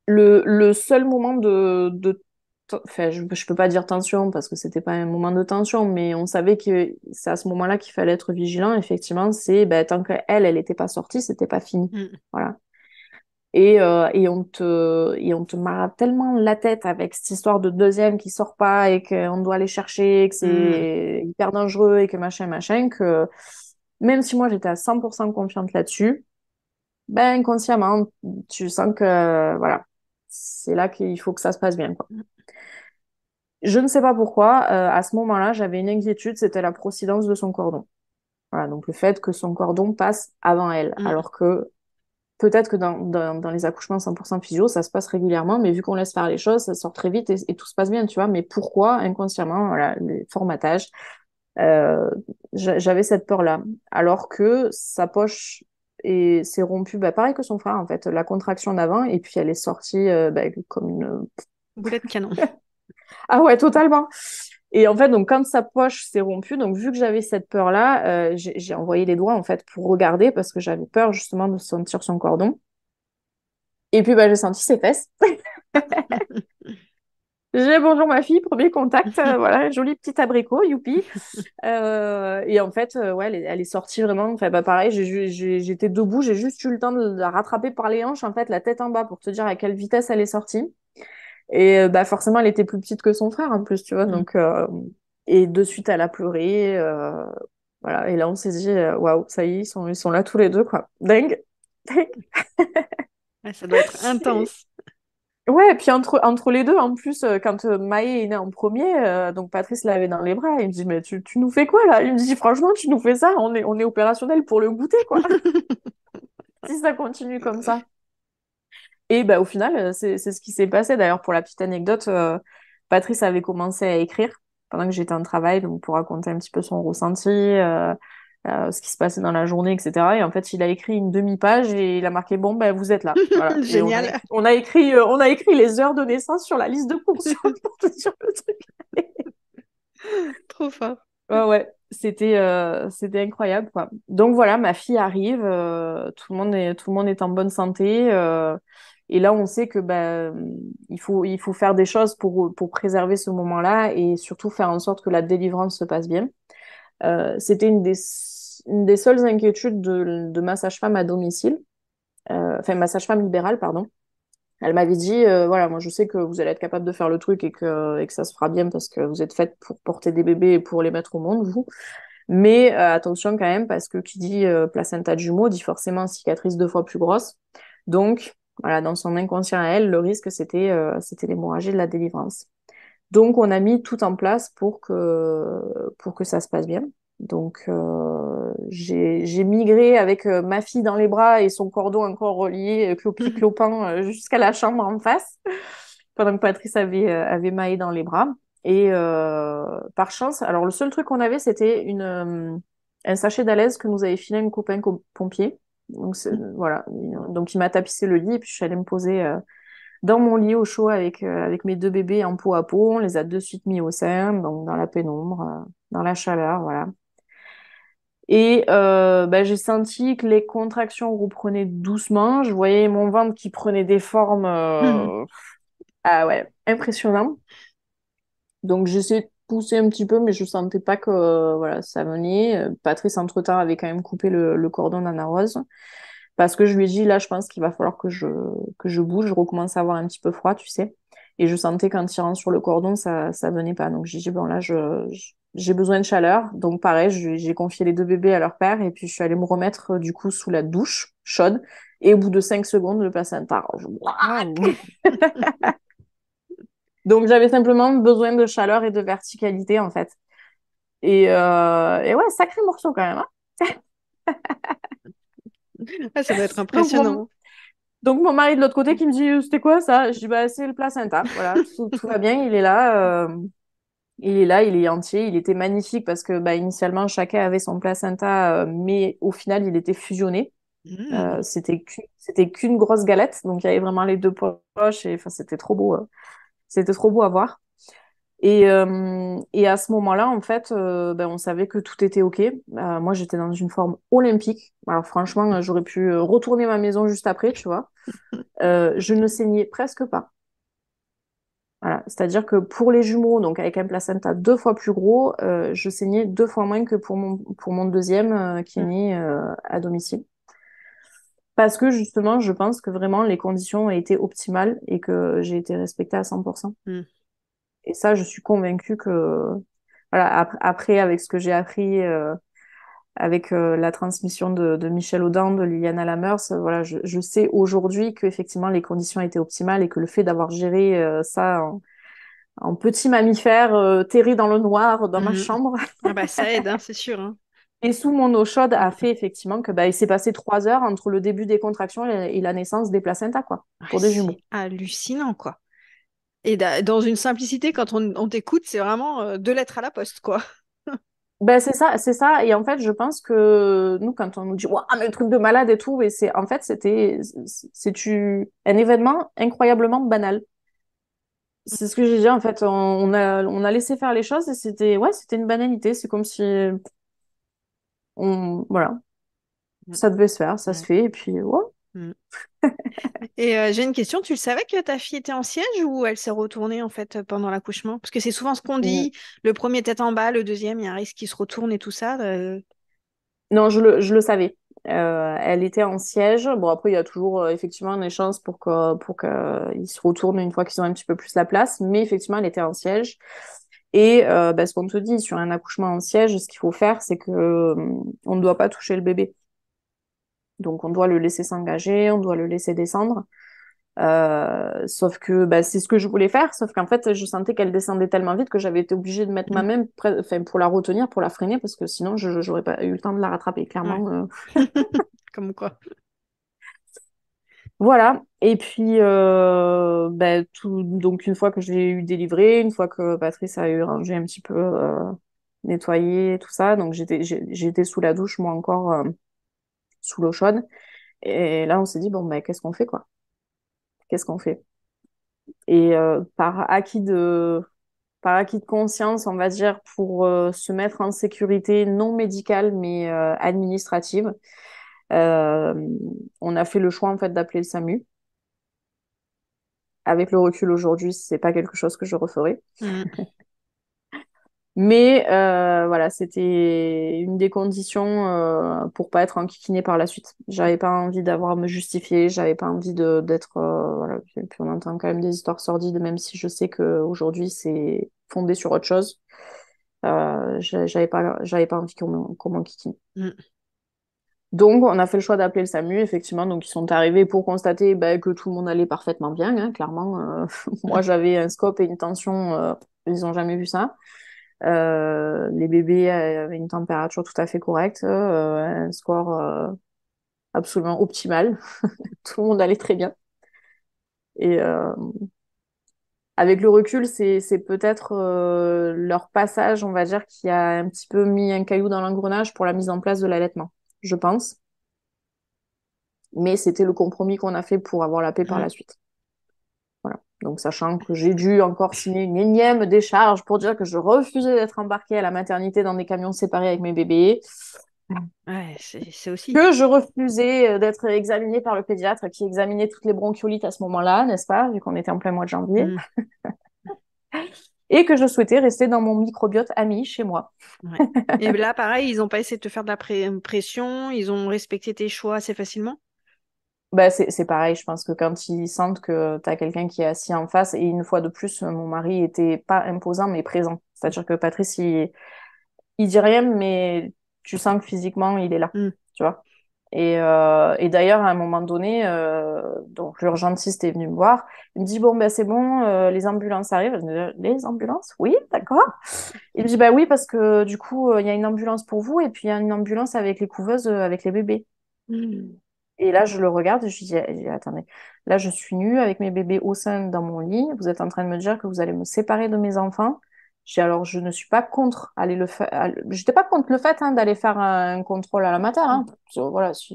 Speaker 2: Le seul moment enfin, je peux pas dire tension parce que c'était pas un moment de tension, mais on savait que c'est à ce moment-là qu'il fallait être vigilant. Effectivement, c'est ben, tant qu'elle était pas sortie, c'était pas fini.
Speaker 1: Mm.
Speaker 2: Voilà. Et on te marre tellement la tête avec cette histoire de deuxième qui sort pas et qu'on doit aller chercher, que
Speaker 1: Mm.
Speaker 2: c'est hyper dangereux et que machin, que même si moi j'étais à 100% confiante là-dessus, ben inconsciemment, tu sens que voilà, c'est là qu'il faut que ça se passe bien, quoi. Je ne sais pas pourquoi, à ce moment-là, j'avais une inquiétude, c'était la procidence de son cordon. Voilà, donc le fait que son cordon passe avant elle,
Speaker 1: Mm.
Speaker 2: alors que peut-être que dans les accouchements 100% physio, ça se passe régulièrement, mais vu qu'on laisse faire les choses, ça sort très vite et tout se passe bien, tu vois. Mais pourquoi, inconsciemment, voilà, le formatage, euh, j'avais cette peur-là. Alors que sa poche s'est rompue, bah, pareil que son frère, en fait, la contraction d'avant, et puis elle est sortie bah, comme une...
Speaker 1: Boulet de canon.
Speaker 2: Ah ouais, totalement. Et en fait, donc quand sa poche s'est rompue, donc vu que j'avais cette peur-là, j'ai envoyé les doigts en fait pour regarder parce que j'avais peur justement de sentir son cordon. Et puis bah, j'ai senti ses fesses. J'ai bonjour ma fille, premier contact, voilà, joli petit abricot, youpi. Et en fait, ouais, elle est sortie vraiment. Enfin, bah pareil, j'étais debout, j'ai juste eu le temps de la rattraper par les hanches, en fait, la tête en bas, pour te dire à quelle vitesse elle est sortie. Et bah forcément, elle était plus petite que son frère en plus, tu vois.
Speaker 1: Mm.
Speaker 2: Donc, et de suite, elle a pleuré. Voilà. Et là, on s'est dit, waouh, ça y est, ils sont là tous les deux, quoi. Dingue. Dingue.
Speaker 1: Ouais, ça doit être intense.
Speaker 2: Ouais, et puis entre les deux, en plus, quand Maë est née en premier, donc Patrice l'avait dans les bras, il me dit, mais tu nous fais quoi là? Il me dit, franchement, tu nous fais ça, on est opérationnel pour le goûter, quoi, si ça continue comme ça. Et bah, au final, c'est ce qui s'est passé. D'ailleurs, pour la petite anecdote, Patrice avait commencé à écrire pendant que j'étais en travail, donc pour raconter un petit peu son ressenti, ce qui se passait dans la journée, etc. Et en fait, il a écrit une demi-page et il a marqué, bon, ben, vous êtes là. Voilà. Et
Speaker 1: Génial.
Speaker 2: on a écrit les heures de naissance sur la liste de courses pour te dire le truc.
Speaker 1: Trop fort.
Speaker 2: Ouais, ouais, c'était incroyable, quoi. Donc voilà, ma fille arrive, tout le monde est en bonne santé, et là on sait que il faut faire des choses pour préserver ce moment-là et surtout faire en sorte que la délivrance se passe bien. C'était une des seules inquiétudes de ma sage-femme à domicile, enfin ma sage-femme libérale, pardon. Elle m'avait dit, voilà, moi je sais que vous allez être capable de faire le truc et que ça se fera bien parce que vous êtes faite pour porter des bébés et pour les mettre au monde, vous. Mais attention quand même, parce que qui dit placenta de jumeau dit forcément cicatrice 2 fois plus grosse. Donc, voilà, dans son inconscient à elle, le risque, c'était l'hémorragie de la délivrance. Donc, on a mis tout en place pour que ça se passe bien. Donc, j'ai migré avec ma fille dans les bras et son cordon encore relié, clopi-clopant, jusqu'à la chambre en face, pendant que Patrice avait Maë dans les bras. Et par chance, alors le seul truc qu'on avait, c'était un sachet d'alaise que nous avait filé un copain pompier. Donc, voilà. Donc, il m'a tapissé le lit et puis je suis allée me poser dans mon lit au chaud avec mes deux bébés en peau à peau. On les a de suite mis au sein, donc dans la pénombre, dans la chaleur, voilà. Et j'ai senti que les contractions reprenaient doucement. Je voyais mon ventre qui prenait des formes, ah ouais, impressionnantes. Donc j'essayais de pousser un petit peu, mais je sentais pas que voilà, ça venait. Patrice, entre-temps, avait quand même coupé le cordon d'Anna Rose. Parce que je lui ai dit, là, je pense qu'il va falloir que je bouge. Je recommence à avoir un petit peu froid, tu sais. Et je sentais qu'en tirant sur le cordon, ça venait pas. Donc j'ai dit, bon, là, j'ai besoin de chaleur. Donc pareil, j'ai confié les deux bébés à leur père. Et puis je suis allée me remettre, du coup, sous la douche chaude. Et au bout de 5 secondes, le placenta.
Speaker 1: Waouh.
Speaker 2: Donc, j'avais simplement besoin de chaleur et de verticalité, en fait. Et ouais, sacré morceau quand même, hein.
Speaker 1: Ah, ça doit être
Speaker 2: Donc,
Speaker 1: impressionnant.
Speaker 2: mon mari de l'autre côté qui me dit, c'était quoi ça? Je dis, bah, c'est le placenta. Voilà, tout va bien, il est là. Il est là, il est entier. Il était magnifique parce que, bah, initialement, chacun avait son placenta, mais au final, il était fusionné.
Speaker 1: Hmm.
Speaker 2: C'était qu'une grosse galette. Donc, il y avait vraiment les deux poches et enfin, c'était trop beau. C'était trop beau à voir. Et à ce moment-là, en fait, ben, on savait que tout était OK. Moi, j'étais dans une forme olympique. Alors, franchement, j'aurais pu retourner ma maison juste après, tu vois. Je ne saignais presque pas. Voilà. C'est-à-dire que pour les jumeaux, donc avec un placenta 2 fois plus gros, je saignais 2 fois moins que pour mon deuxième qui est
Speaker 1: Hmm.
Speaker 2: né à domicile. Parce que justement, je pense que vraiment les conditions ont été optimales et que j'ai été respectée à 100%.
Speaker 1: Hmm.
Speaker 2: Et ça, je suis convaincue que, voilà, après, avec ce que j'ai appris, avec la transmission de Michel Audin, de Liliana Lamers, voilà, je sais aujourd'hui que effectivement les conditions étaient optimales et que le fait d'avoir géré ça en petit mammifère terré dans le noir dans ma
Speaker 1: Mhm.
Speaker 2: chambre
Speaker 1: Ah bah ça aide, hein, c'est sûr. Hein.
Speaker 2: et sous mon eau chaude a
Speaker 1: Hmm.
Speaker 2: fait effectivement que bah, il s'est passé 3 heures entre le début des contractions et la naissance des placentas, quoi,
Speaker 1: Ah,
Speaker 2: pour des
Speaker 1: c'est
Speaker 2: jumeaux.
Speaker 1: hallucinant, quoi. Et dans une simplicité, quand on t'écoute, c'est vraiment deux lettres à la poste, quoi.
Speaker 2: Ben, c'est ça, c'est ça. Et en fait, je pense que nous, quand on nous dit, waouh, mais le truc de malade et tout, et c'est, en fait, un événement incroyablement banal. C'est ce que j'ai dit, en fait. On a laissé faire les choses et ouais, c'était une banalité. C'est comme si voilà,
Speaker 1: Hmm.
Speaker 2: ça devait se faire, ça se
Speaker 1: Ouais.
Speaker 2: fait, et puis, ouais.
Speaker 1: Hmm. Et j'ai une question, tu le savais que ta fille était en siège ou elle s'est retournée en fait pendant l'accouchement? Parce que c'est souvent ce qu'on
Speaker 2: Mm.
Speaker 1: dit, le premier tête en bas, le deuxième, il y a un risque qu'il se retourne et tout ça.
Speaker 2: Non, je le savais. Elle était en siège. Bon, après, il y a toujours effectivement des chances pour qu'ils se retournent une fois qu'ils ont un petit peu plus la place. Mais effectivement, elle était en siège. Et bah, ce qu'on te dit, sur un accouchement en siège, ce qu'il faut faire, c'est que on ne doit pas toucher le bébé. Donc, on doit le laisser s'engager, on doit le laisser descendre. Sauf que bah, c'est ce que je voulais faire, sauf qu'en fait, je sentais qu'elle descendait tellement vite que j'avais été obligée de mettre ma
Speaker 1: Mm.
Speaker 2: main enfin, pour la retenir, pour la freiner, parce que sinon, je j'aurais pas eu le temps de la rattraper,
Speaker 1: Ouais.
Speaker 2: clairement.
Speaker 1: Comme quoi.
Speaker 2: Voilà. Et puis, bah, donc une fois que je l'ai eu délivré, une fois que Patrice a eu rangé un petit peu, nettoyé, tout ça, donc j'étais sous la douche, moi encore, sous l'eau chaude. Et là, on s'est dit, bon, bah, qu'est-ce qu'on fait, quoi? Qu'est-ce qu'on fait? Et par acquis de conscience, on va dire, pour se mettre en sécurité non médicale, mais administrative, euh, on a fait le choix, en fait, d'appeler le SAMU. Avec le recul aujourd'hui, c'est pas quelque chose que je referais.
Speaker 1: Mm.
Speaker 2: Mais voilà, c'était une des conditions pour pas être enquiquinée par la suite. J'avais pas envie d'avoir à me justifier, j'avais pas envie d'être voilà. Et puis on entend quand même des histoires sordides, même si je sais que aujourd'hui c'est fondé sur autre chose. J'avais pas envie qu'on m'enquiquine.
Speaker 1: Mm.
Speaker 2: Donc on a fait le choix d'appeler le SAMU, effectivement. Donc ils sont arrivés pour constater bah, que tout le monde allait parfaitement bien, hein, clairement. Moi j'avais un scope et une tension, ils ont jamais vu ça. Les bébés avaient une température tout à fait correcte, un score absolument optimal. Tout le monde allait très bien. Et avec le recul, c'est peut-être leur passage, on va dire, qui a un petit peu mis un caillou dans l'engrenage pour la mise en place de l'allaitement, je pense. Mais c'était le compromis qu'on a fait pour avoir la paix par
Speaker 1: Mm.
Speaker 2: la suite. Voilà. Donc, sachant que j'ai dû encore signer une énième décharge pour dire que je refusais d'être embarquée à la maternité dans des camions séparés avec mes bébés,
Speaker 1: Ouais, c'est aussi.
Speaker 2: que je refusais d'être examinée par le pédiatre qui examinait toutes les bronchiolites à ce moment-là, n'est-ce pas, vu qu'on était en plein mois de janvier,
Speaker 1: Mm.
Speaker 2: et que je souhaitais rester dans mon microbiote ami chez moi.
Speaker 1: Ouais. Et là, pareil, ils n'ont pas essayé de te faire de la pression, ils ont respecté tes choix assez facilement.
Speaker 2: Bah, c'est pareil, je pense que quand ils sentent que tu as quelqu'un qui est assis en face, et une fois de plus, mon mari était pas imposant, mais présent. C'est-à-dire que Patrice, il dit rien, mais tu sens que physiquement, il est là,
Speaker 1: Mm.
Speaker 2: tu vois. Et d'ailleurs, à un moment donné, donc l'urgentiste est venu me voir. Il me dit, bon, ben c'est bon, les ambulances arrivent. Je dis, les ambulances? Oui, d'accord. Il me dit, bah oui, parce que du coup, il y a une ambulance pour vous et puis il y a une ambulance avec les couveuses, avec les bébés.
Speaker 1: Mm.
Speaker 2: Et là, je le regarde et je dis, attendez, là, je suis nue avec mes bébés au sein dans mon lit. Vous êtes en train de me dire que vous allez me séparer de mes enfants. Je dis, alors, je ne suis pas contre aller le faire. J'étais pas contre le fait d'aller faire un contrôle à la mater. Hein. Voilà, si,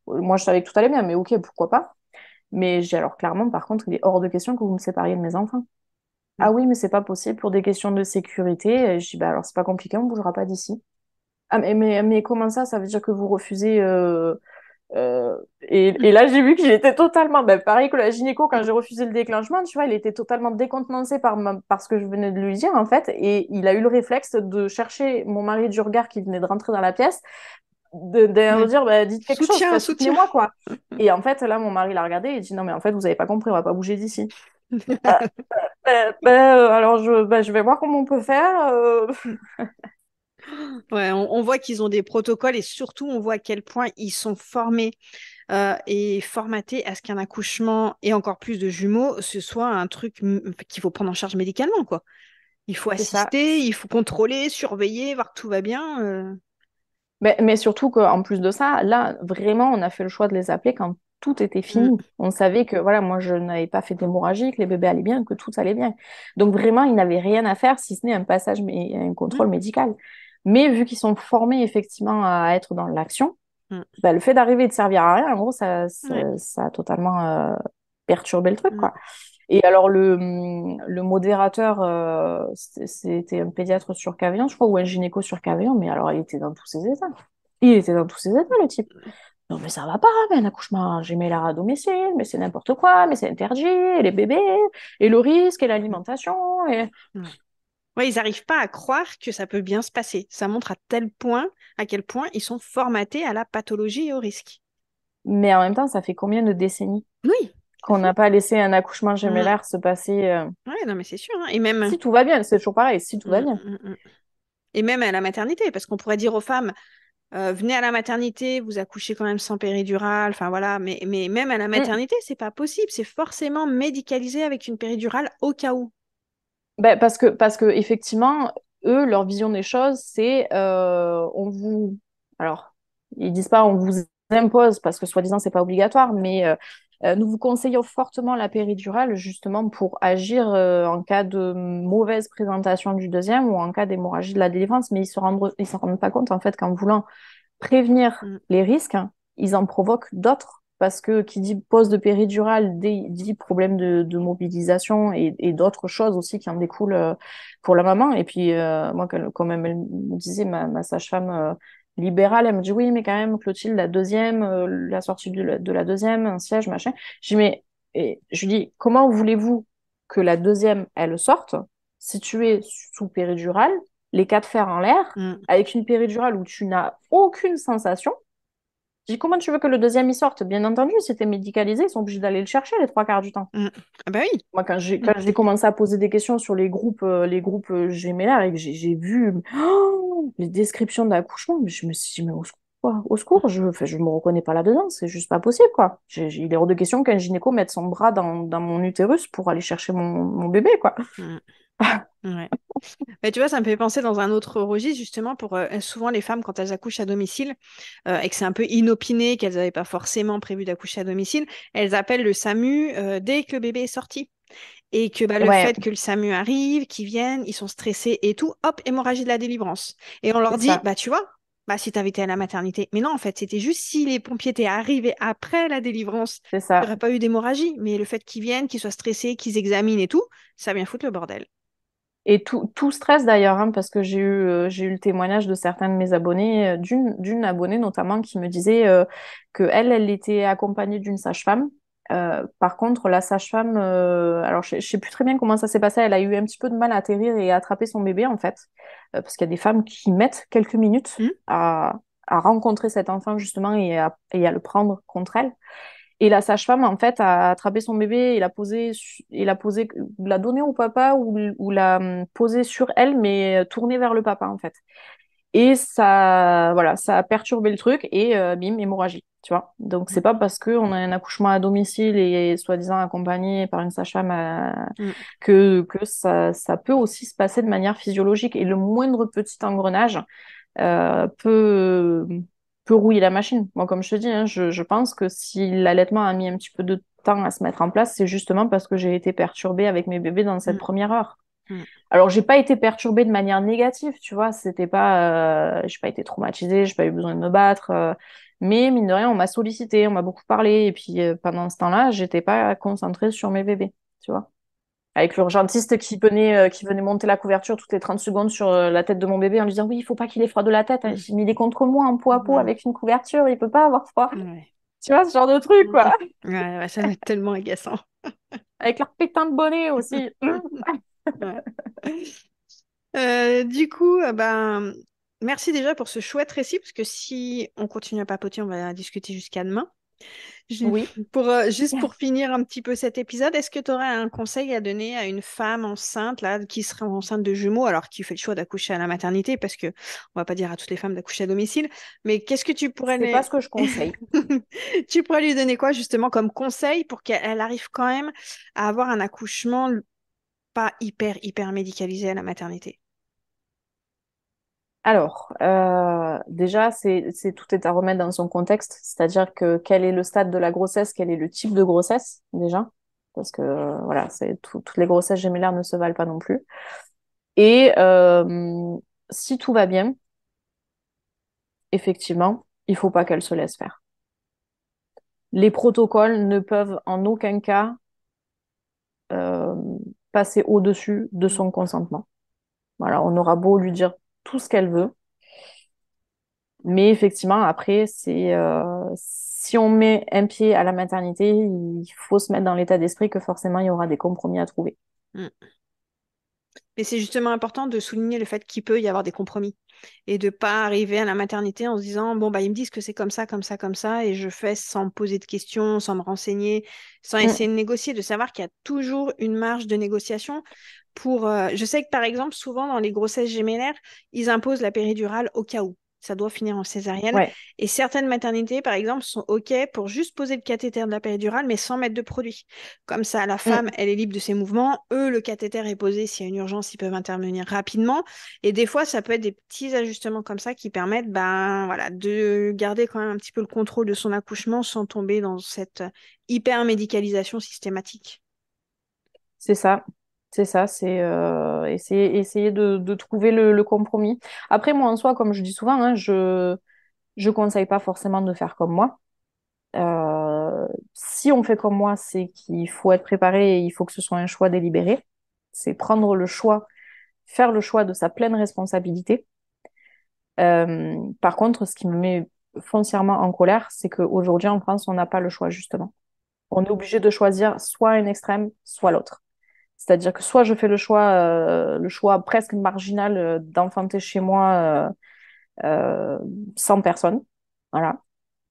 Speaker 2: moi, je savais que tout allait bien, mais ok, pourquoi pas. Mais j'ai alors clairement, par contre, il est hors de question que vous me sépariez de mes enfants.
Speaker 1: Mm.
Speaker 2: Ah oui, mais c'est pas possible pour des questions de sécurité. Et je dis, bah alors, c'est pas compliqué, on bougera pas d'ici. Ah, mais comment ça? Ça veut dire que vous refusez. Et là, j'ai vu qu'il était totalement, ben, pareil que la gynéco, quand j'ai refusé le déclenchement, tu vois, il était totalement décontenancé par ce que je venais de lui dire, en fait. Et il a eu le réflexe de chercher mon mari du regard qui venait de rentrer dans la pièce, de
Speaker 1: Ouais.
Speaker 2: dire, bah, dites quelque chose,
Speaker 1: Soutien, soutien.
Speaker 2: soutenez-moi, quoi. Et en fait, là, mon mari l'a regardé et il dit, non, mais en fait, vous avez pas compris, on va pas bouger d'ici. Ah, alors, je vais voir comment on peut faire.
Speaker 1: Ouais, on voit qu'ils ont des protocoles et surtout on voit à quel point ils sont formés et formatés à ce qu'un accouchement et encore plus de jumeaux, ce soit un truc qu'il faut prendre en charge médicalement, quoi. Il faut
Speaker 2: C'est ça.
Speaker 1: assister, il faut contrôler, surveiller, voir que tout va bien.
Speaker 2: Mais surtout qu'en plus de ça, là, vraiment, on a fait le choix de les appeler quand tout était
Speaker 1: Mm,
Speaker 2: fini. On savait que, voilà, moi, je n'avais pas fait d'hémorragie, que les bébés allaient bien, que tout allait bien. Donc, vraiment, ils n'avaient rien à faire, si ce n'est un passage, mais un contrôle
Speaker 1: mm,
Speaker 2: médical. Mais vu qu'ils sont formés, effectivement, à être dans l'action,
Speaker 1: mm.
Speaker 2: bah, le fait d'arriver et de servir à rien, en gros, ça,
Speaker 1: Ouais.
Speaker 2: ça a totalement perturbé le truc,
Speaker 1: Mm.
Speaker 2: quoi. Et alors, le modérateur, c'était un pédiatre sur Cavaillon, je crois, ou un gynéco sur Cavaillon, mais alors, il était dans tous ses états. Il était dans tous ses états, le type. Non, mais ça va pas, mais un accouchement gémellaire à domicile, mais c'est n'importe quoi, mais c'est interdit, et les bébés, et le risque, et l'alimentation, et...
Speaker 1: Ouais. Ouais, ils n'arrivent pas à croire que ça peut bien se passer. Ça montre à quel point ils sont formatés à la pathologie et au risque.
Speaker 2: Mais en même temps, ça fait combien de décennies
Speaker 1: Oui, tout à
Speaker 2: qu'on
Speaker 1: fait.
Speaker 2: n'a pas laissé un accouchement
Speaker 1: Mm.
Speaker 2: gémellaire se passer...
Speaker 1: Ouais, non, mais c'est sûr, hein. Et même,
Speaker 2: Si tout va bien, c'est toujours pareil, si tout va
Speaker 1: Mm,
Speaker 2: bien.
Speaker 1: mm, mm. Et même à la maternité, parce qu'on pourrait dire aux femmes, venez à la maternité, vous accouchez quand même sans péridurale, enfin voilà, mais même à la
Speaker 2: Mm.
Speaker 1: maternité, c'est pas possible, c'est forcément médicalisé avec une péridurale au cas où.
Speaker 2: Ben, parce que effectivement, eux, leur vision des choses, c'est on vous. Alors, ils disent pas on vous impose parce que soi-disant c'est pas obligatoire, mais nous vous conseillons fortement la péridurale justement pour agir en cas de mauvaise présentation du deuxième ou en cas d'hémorragie de la délivrance. Mais ils s'en rendent pas compte en fait qu'en voulant prévenir
Speaker 1: Mm,
Speaker 2: les risques, hein, ils en provoquent d'autres. Parce que qui dit pose de péridurale dit problème de mobilisation et d'autres choses aussi qui en découlent pour la maman. Et puis, moi, quand même, elle me disait, ma sage-femme libérale, elle me dit, oui, mais quand même, Clotilde, la deuxième, la sortie de la deuxième, un siège, machin. Je dis, mais, et je lui dis, comment voulez-vous que la deuxième, elle sorte si tu es sous péridurale, les quatre fers en l'air,
Speaker 1: mm,
Speaker 2: avec une péridurale où tu n'as aucune sensation? J'ai dit, comment tu veux que le deuxième y sorte? Bien entendu, si t'es médicalisé, ils sont obligés d'aller le chercher les trois quarts du temps.
Speaker 1: mm. Ah bah oui.
Speaker 2: Moi, quand j'ai
Speaker 1: Mm.
Speaker 2: quand j'ai commencé à poser des questions sur les groupes gémellaires et que j'ai vu les descriptions d'accouchement, mais je me suis dit, mais au secours, quoi. Au secours, enfin, je me reconnais pas là-dedans, c'est juste pas possible, quoi. Il est hors de question qu'un gynéco mette son bras dans mon utérus pour aller chercher mon bébé, quoi.
Speaker 1: Mm. Ouais. Mais tu vois, ça me fait penser dans un autre registre, justement, pour souvent les femmes, quand elles accouchent à domicile, et que c'est un peu inopiné, qu'elles n'avaient pas forcément prévu d'accoucher à domicile, elles appellent le SAMU dès que le bébé est sorti. Et que bah, le
Speaker 2: Ouais,
Speaker 1: fait que le SAMU arrive, qu'ils viennent, ils sont stressés et tout, hop, hémorragie de la délivrance. Et on leur
Speaker 2: c'est
Speaker 1: dit,
Speaker 2: ça,
Speaker 1: bah tu vois, bah si t'avais été à la maternité. Mais non, en fait, c'était juste si les pompiers étaient arrivés après la délivrance,
Speaker 2: c'est
Speaker 1: il n'y
Speaker 2: ça.
Speaker 1: aurait pas eu d'hémorragie. Mais le fait qu'ils viennent, qu'ils soient stressés, qu'ils examinent et tout, ça vient foutre le bordel.
Speaker 2: Et tout stress d'ailleurs, hein, parce que j'ai eu le témoignage de certains de mes abonnés, d'une abonnée notamment qui me disait que elle était accompagnée d'une sage-femme. Par contre, la sage-femme, alors je sais plus très bien comment ça s'est passé, elle a eu un petit peu de mal à atterrir et à attraper son bébé en fait, parce qu'il y a des femmes qui mettent quelques minutes
Speaker 1: Hmm.
Speaker 2: à rencontrer cet enfant justement et à le prendre contre elle. Et la sage-femme, en fait, a attrapé son bébé et l'a donné au papa ou l'a posé sur elle, mais tourné vers le papa, en fait. Et ça, voilà, ça a perturbé le truc et bim, hémorragie, tu vois. Donc, c'est pas parce qu'on a un accouchement à domicile et soi-disant accompagné par une sage-femme
Speaker 1: Mm.
Speaker 2: que ça peut aussi se passer de manière physiologique. Et le moindre petit engrenage euh, peut, peut rouiller la machine. Moi, comme je te dis, hein, je pense que si l'allaitement a mis un petit peu de temps à se mettre en place, c'est justement parce que j'ai été perturbée avec mes bébés dans cette
Speaker 1: Mm.
Speaker 2: première heure.
Speaker 1: Mm.
Speaker 2: Alors, j'ai pas été perturbée de manière négative, tu vois, c'était pas, j'ai pas été traumatisée, j'ai pas eu besoin de me battre, mais mine de rien, on m'a sollicité, on m'a beaucoup parlé, et puis pendant ce temps-là, j'étais pas concentrée sur mes bébés, tu vois. Avec l'urgentiste qui venait monter la couverture toutes les 30 secondes sur la tête de mon bébé en lui disant oui, il faut pas qu'il ait froid de la tête. Hein.
Speaker 1: Mm.
Speaker 2: Je dis, mais il est contre moi en peau à peau
Speaker 1: Mm.
Speaker 2: avec une couverture, il peut pas avoir froid.
Speaker 1: Ouais.
Speaker 2: Tu vois, ce genre de truc,
Speaker 1: Mm.
Speaker 2: quoi.
Speaker 1: Ouais, ouais, ça doit être tellement agaçant.
Speaker 2: Avec leur pétain de bonnet aussi.
Speaker 1: Ouais. Du coup, ben, merci déjà pour ce chouette récit, parce que si on continue à papoter, on va discuter jusqu'à demain. Je-
Speaker 2: Oui.
Speaker 1: juste pour finir un petit peu cet épisode, est-ce que tu aurais un conseil à donner à une femme enceinte, là, qui serait enceinte de jumeaux, alors qui fait le choix d'accoucher à la maternité, parce que on va pas dire à toutes les femmes d'accoucher à domicile, mais qu'est-ce que tu pourrais
Speaker 2: C'est pas ce que je conseille.
Speaker 1: tu pourrais lui donner quoi justement comme conseil pour qu'elle arrive quand même à avoir un accouchement pas hyper médicalisé à la maternité?
Speaker 2: Alors, déjà, tout est à remettre dans son contexte, c'est-à-dire que quel est le stade de la grossesse, quel est le type de grossesse, déjà, parce que voilà, toutes les grossesses gémellaires ne se valent pas non plus. Et si tout va bien, effectivement, il faut pas qu'elle se laisse faire. Les protocoles ne peuvent en aucun cas euh, passer au-dessus de
Speaker 1: Mm.
Speaker 2: son consentement. Voilà, on aura beau lui dire tout ce qu'elle veut, mais effectivement, après, si on met un pied à la maternité, il faut se mettre dans l'état d'esprit que forcément, il y aura des compromis à trouver.
Speaker 1: Mm. Mais c'est justement important de souligner le fait qu'il peut y avoir des compromis et de pas arriver à la maternité en se disant bon bah ils me disent que c'est comme ça, comme ça, comme ça et je fais sans me poser de questions, sans me renseigner, sans essayer
Speaker 2: Mm.
Speaker 1: de négocier, de savoir qu'il y a toujours une marge de négociation pour. Je sais que par exemple souvent dans les grossesses gémellaires ils imposent la péridurale au cas où. Ça doit finir en césarienne.
Speaker 2: Ouais.
Speaker 1: Et certaines maternités, par exemple, sont OK pour juste poser le cathéter de la péridurale, mais sans mettre de produit. Comme ça, la femme,
Speaker 2: Mm.
Speaker 1: elle est libre de ses mouvements. Eux, le cathéter est posé. S'il y a une urgence, ils peuvent intervenir rapidement. Et des fois, ça peut être des petits ajustements comme ça qui permettent ben, voilà, de garder quand même un petit peu le contrôle de son accouchement sans tomber dans cette hyper médicalisation systématique.
Speaker 2: C'est ça. C'est ça, c'est essayer de trouver le compromis. Après, moi, en soi, comme je dis souvent, hein, je conseille pas forcément de faire comme moi. Si on fait comme moi, c'est qu'il faut être préparé et il faut que ce soit un choix délibéré. C'est prendre le choix, faire le choix de sa pleine responsabilité. Par contre, ce qui me met foncièrement en colère, c'est qu'aujourd'hui en France, on n'a pas le choix, justement. On est obligé de choisir soit un extrême, soit l'autre. C'est-à-dire que soit je fais le choix presque marginal d'enfanter chez moi sans personne, voilà.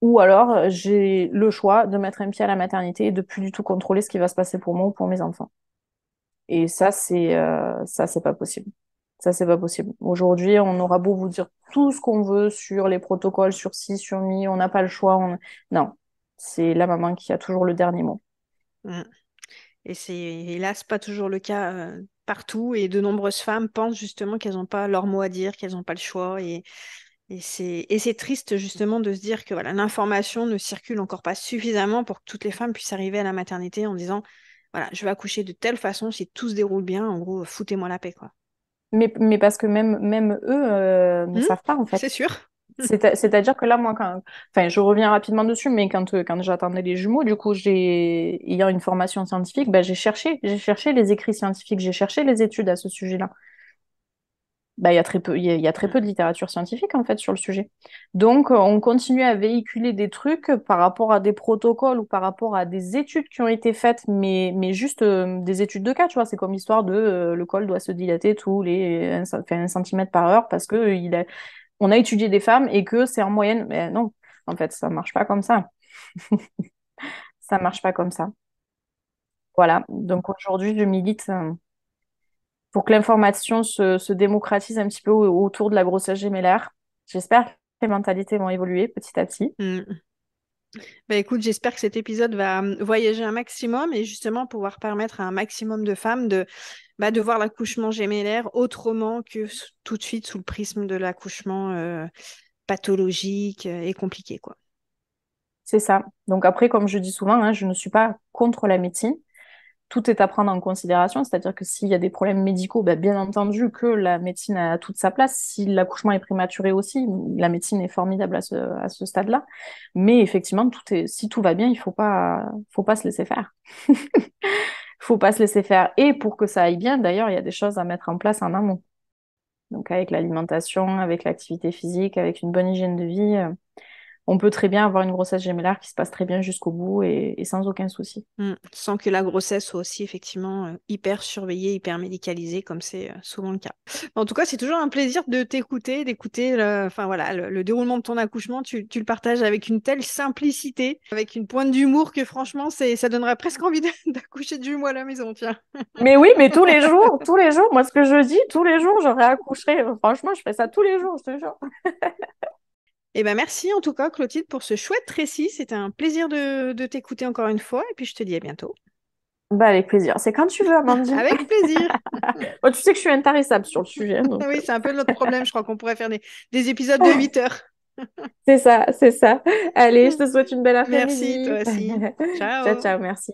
Speaker 2: Ou alors j'ai le choix de mettre un pied à la maternité et de plus du tout contrôler ce qui va se passer pour moi ou pour mes enfants. Et ça, c'est pas possible. Ça, c'est pas possible. Aujourd'hui, on aura beau vous dire tout ce qu'on veut sur les protocoles, sur ci, sur mi, on n'a pas le choix. Non, c'est la maman qui a toujours le dernier mot.
Speaker 1: Mm. Et c'est hélas pas toujours le cas partout. Et de nombreuses femmes pensent justement qu'elles n'ont pas leur mot à dire, qu'elles n'ont pas le choix. Et c'est triste justement de se dire que voilà, l'information ne circule encore pas suffisamment pour que toutes les femmes puissent arriver à la maternité en disant voilà, je vais accoucher de telle façon, si tout se déroule bien, en gros, foutez-moi la paix, quoi.
Speaker 2: Mais parce que même eux ne
Speaker 1: Hmm,
Speaker 2: savent pas, en
Speaker 1: c'est
Speaker 2: fait.
Speaker 1: sûr.
Speaker 2: C'est-à-dire que là, moi, enfin, je reviens rapidement dessus, mais quand j'attendais les jumeaux, du coup, ayant une formation scientifique, ben, j'ai cherché les écrits scientifiques, j'ai cherché les études à ce sujet-là. Bah, il y a très peu, il y a très
Speaker 1: Hmm,
Speaker 2: peu de littérature scientifique en fait sur le sujet. Donc, on continue à véhiculer des trucs par rapport à des protocoles ou par rapport à des études qui ont été faites, mais juste des études de cas, tu vois. C'est comme l'histoire de le col doit se dilater tous les 1 centimètre par heure parce que on a étudié des femmes et que c'est en moyenne. Mais non, en fait, ça marche pas comme ça. Ça marche pas comme ça. Voilà. Donc aujourd'hui, je milite. pour que l'information se démocratise un petit peu autour de la grossesse gémellaire. J'espère que les mentalités vont évoluer petit à petit.
Speaker 1: Mm. Bah écoute, j'espère que cet épisode va voyager un maximum et justement pouvoir permettre à un maximum de femmes de voir l'accouchement gémellaire autrement que tout de suite sous le prisme de l'accouchement pathologique et compliqué, quoi.
Speaker 2: C'est ça. Donc après, comme je dis souvent, hein, je ne suis pas contre la médecine. Tout est à prendre en considération, c'est-à-dire que s'il y a des problèmes médicaux, ben, bien entendu que la médecine a toute sa place. Si l'accouchement est prématuré aussi, la médecine est formidable à ce stade-là. Mais effectivement, si tout va bien, faut pas se laisser faire. Faut pas se laisser faire. Et pour que ça aille bien, d'ailleurs, il y a des choses à mettre en place en amont. Donc avec l'alimentation, avec l'activité physique, avec une bonne hygiène de vie, on peut très bien avoir une grossesse gémellaire qui se passe très bien jusqu'au bout et sans aucun souci.
Speaker 1: Sans que la grossesse soit aussi effectivement hyper surveillée, hyper médicalisée, comme c'est souvent le cas. En tout cas, c'est toujours un plaisir de t'écouter, d'écouter enfin, voilà, le déroulement de ton accouchement. Tu le partages avec une telle simplicité, avec une pointe d'humour que franchement, ça donnerait presque envie d'accoucher de jumeaux à la maison, tiens.
Speaker 2: Mais oui, mais tous les jours, moi ce que je dis, tous les jours, je réaccoucherai. Franchement, je fais ça tous les jours, je te jure.
Speaker 1: Eh ben merci en tout cas, Clotilde, pour ce chouette récit. C'était un plaisir de t'écouter encore une fois et puis je te dis à bientôt.
Speaker 2: Bah avec plaisir. C'est quand tu veux, Amandine.
Speaker 1: Avec plaisir.
Speaker 2: Bon, tu sais que je suis intarissable sur le sujet, donc
Speaker 1: Oui, c'est un peu notre problème. Je crois qu'on pourrait faire des épisodes de 8 heures.
Speaker 2: c'est ça, c'est ça. Allez, je te souhaite une belle
Speaker 1: Merci,
Speaker 2: après-midi.
Speaker 1: toi aussi.
Speaker 2: Ciao,
Speaker 1: Ciao.
Speaker 2: ciao, merci.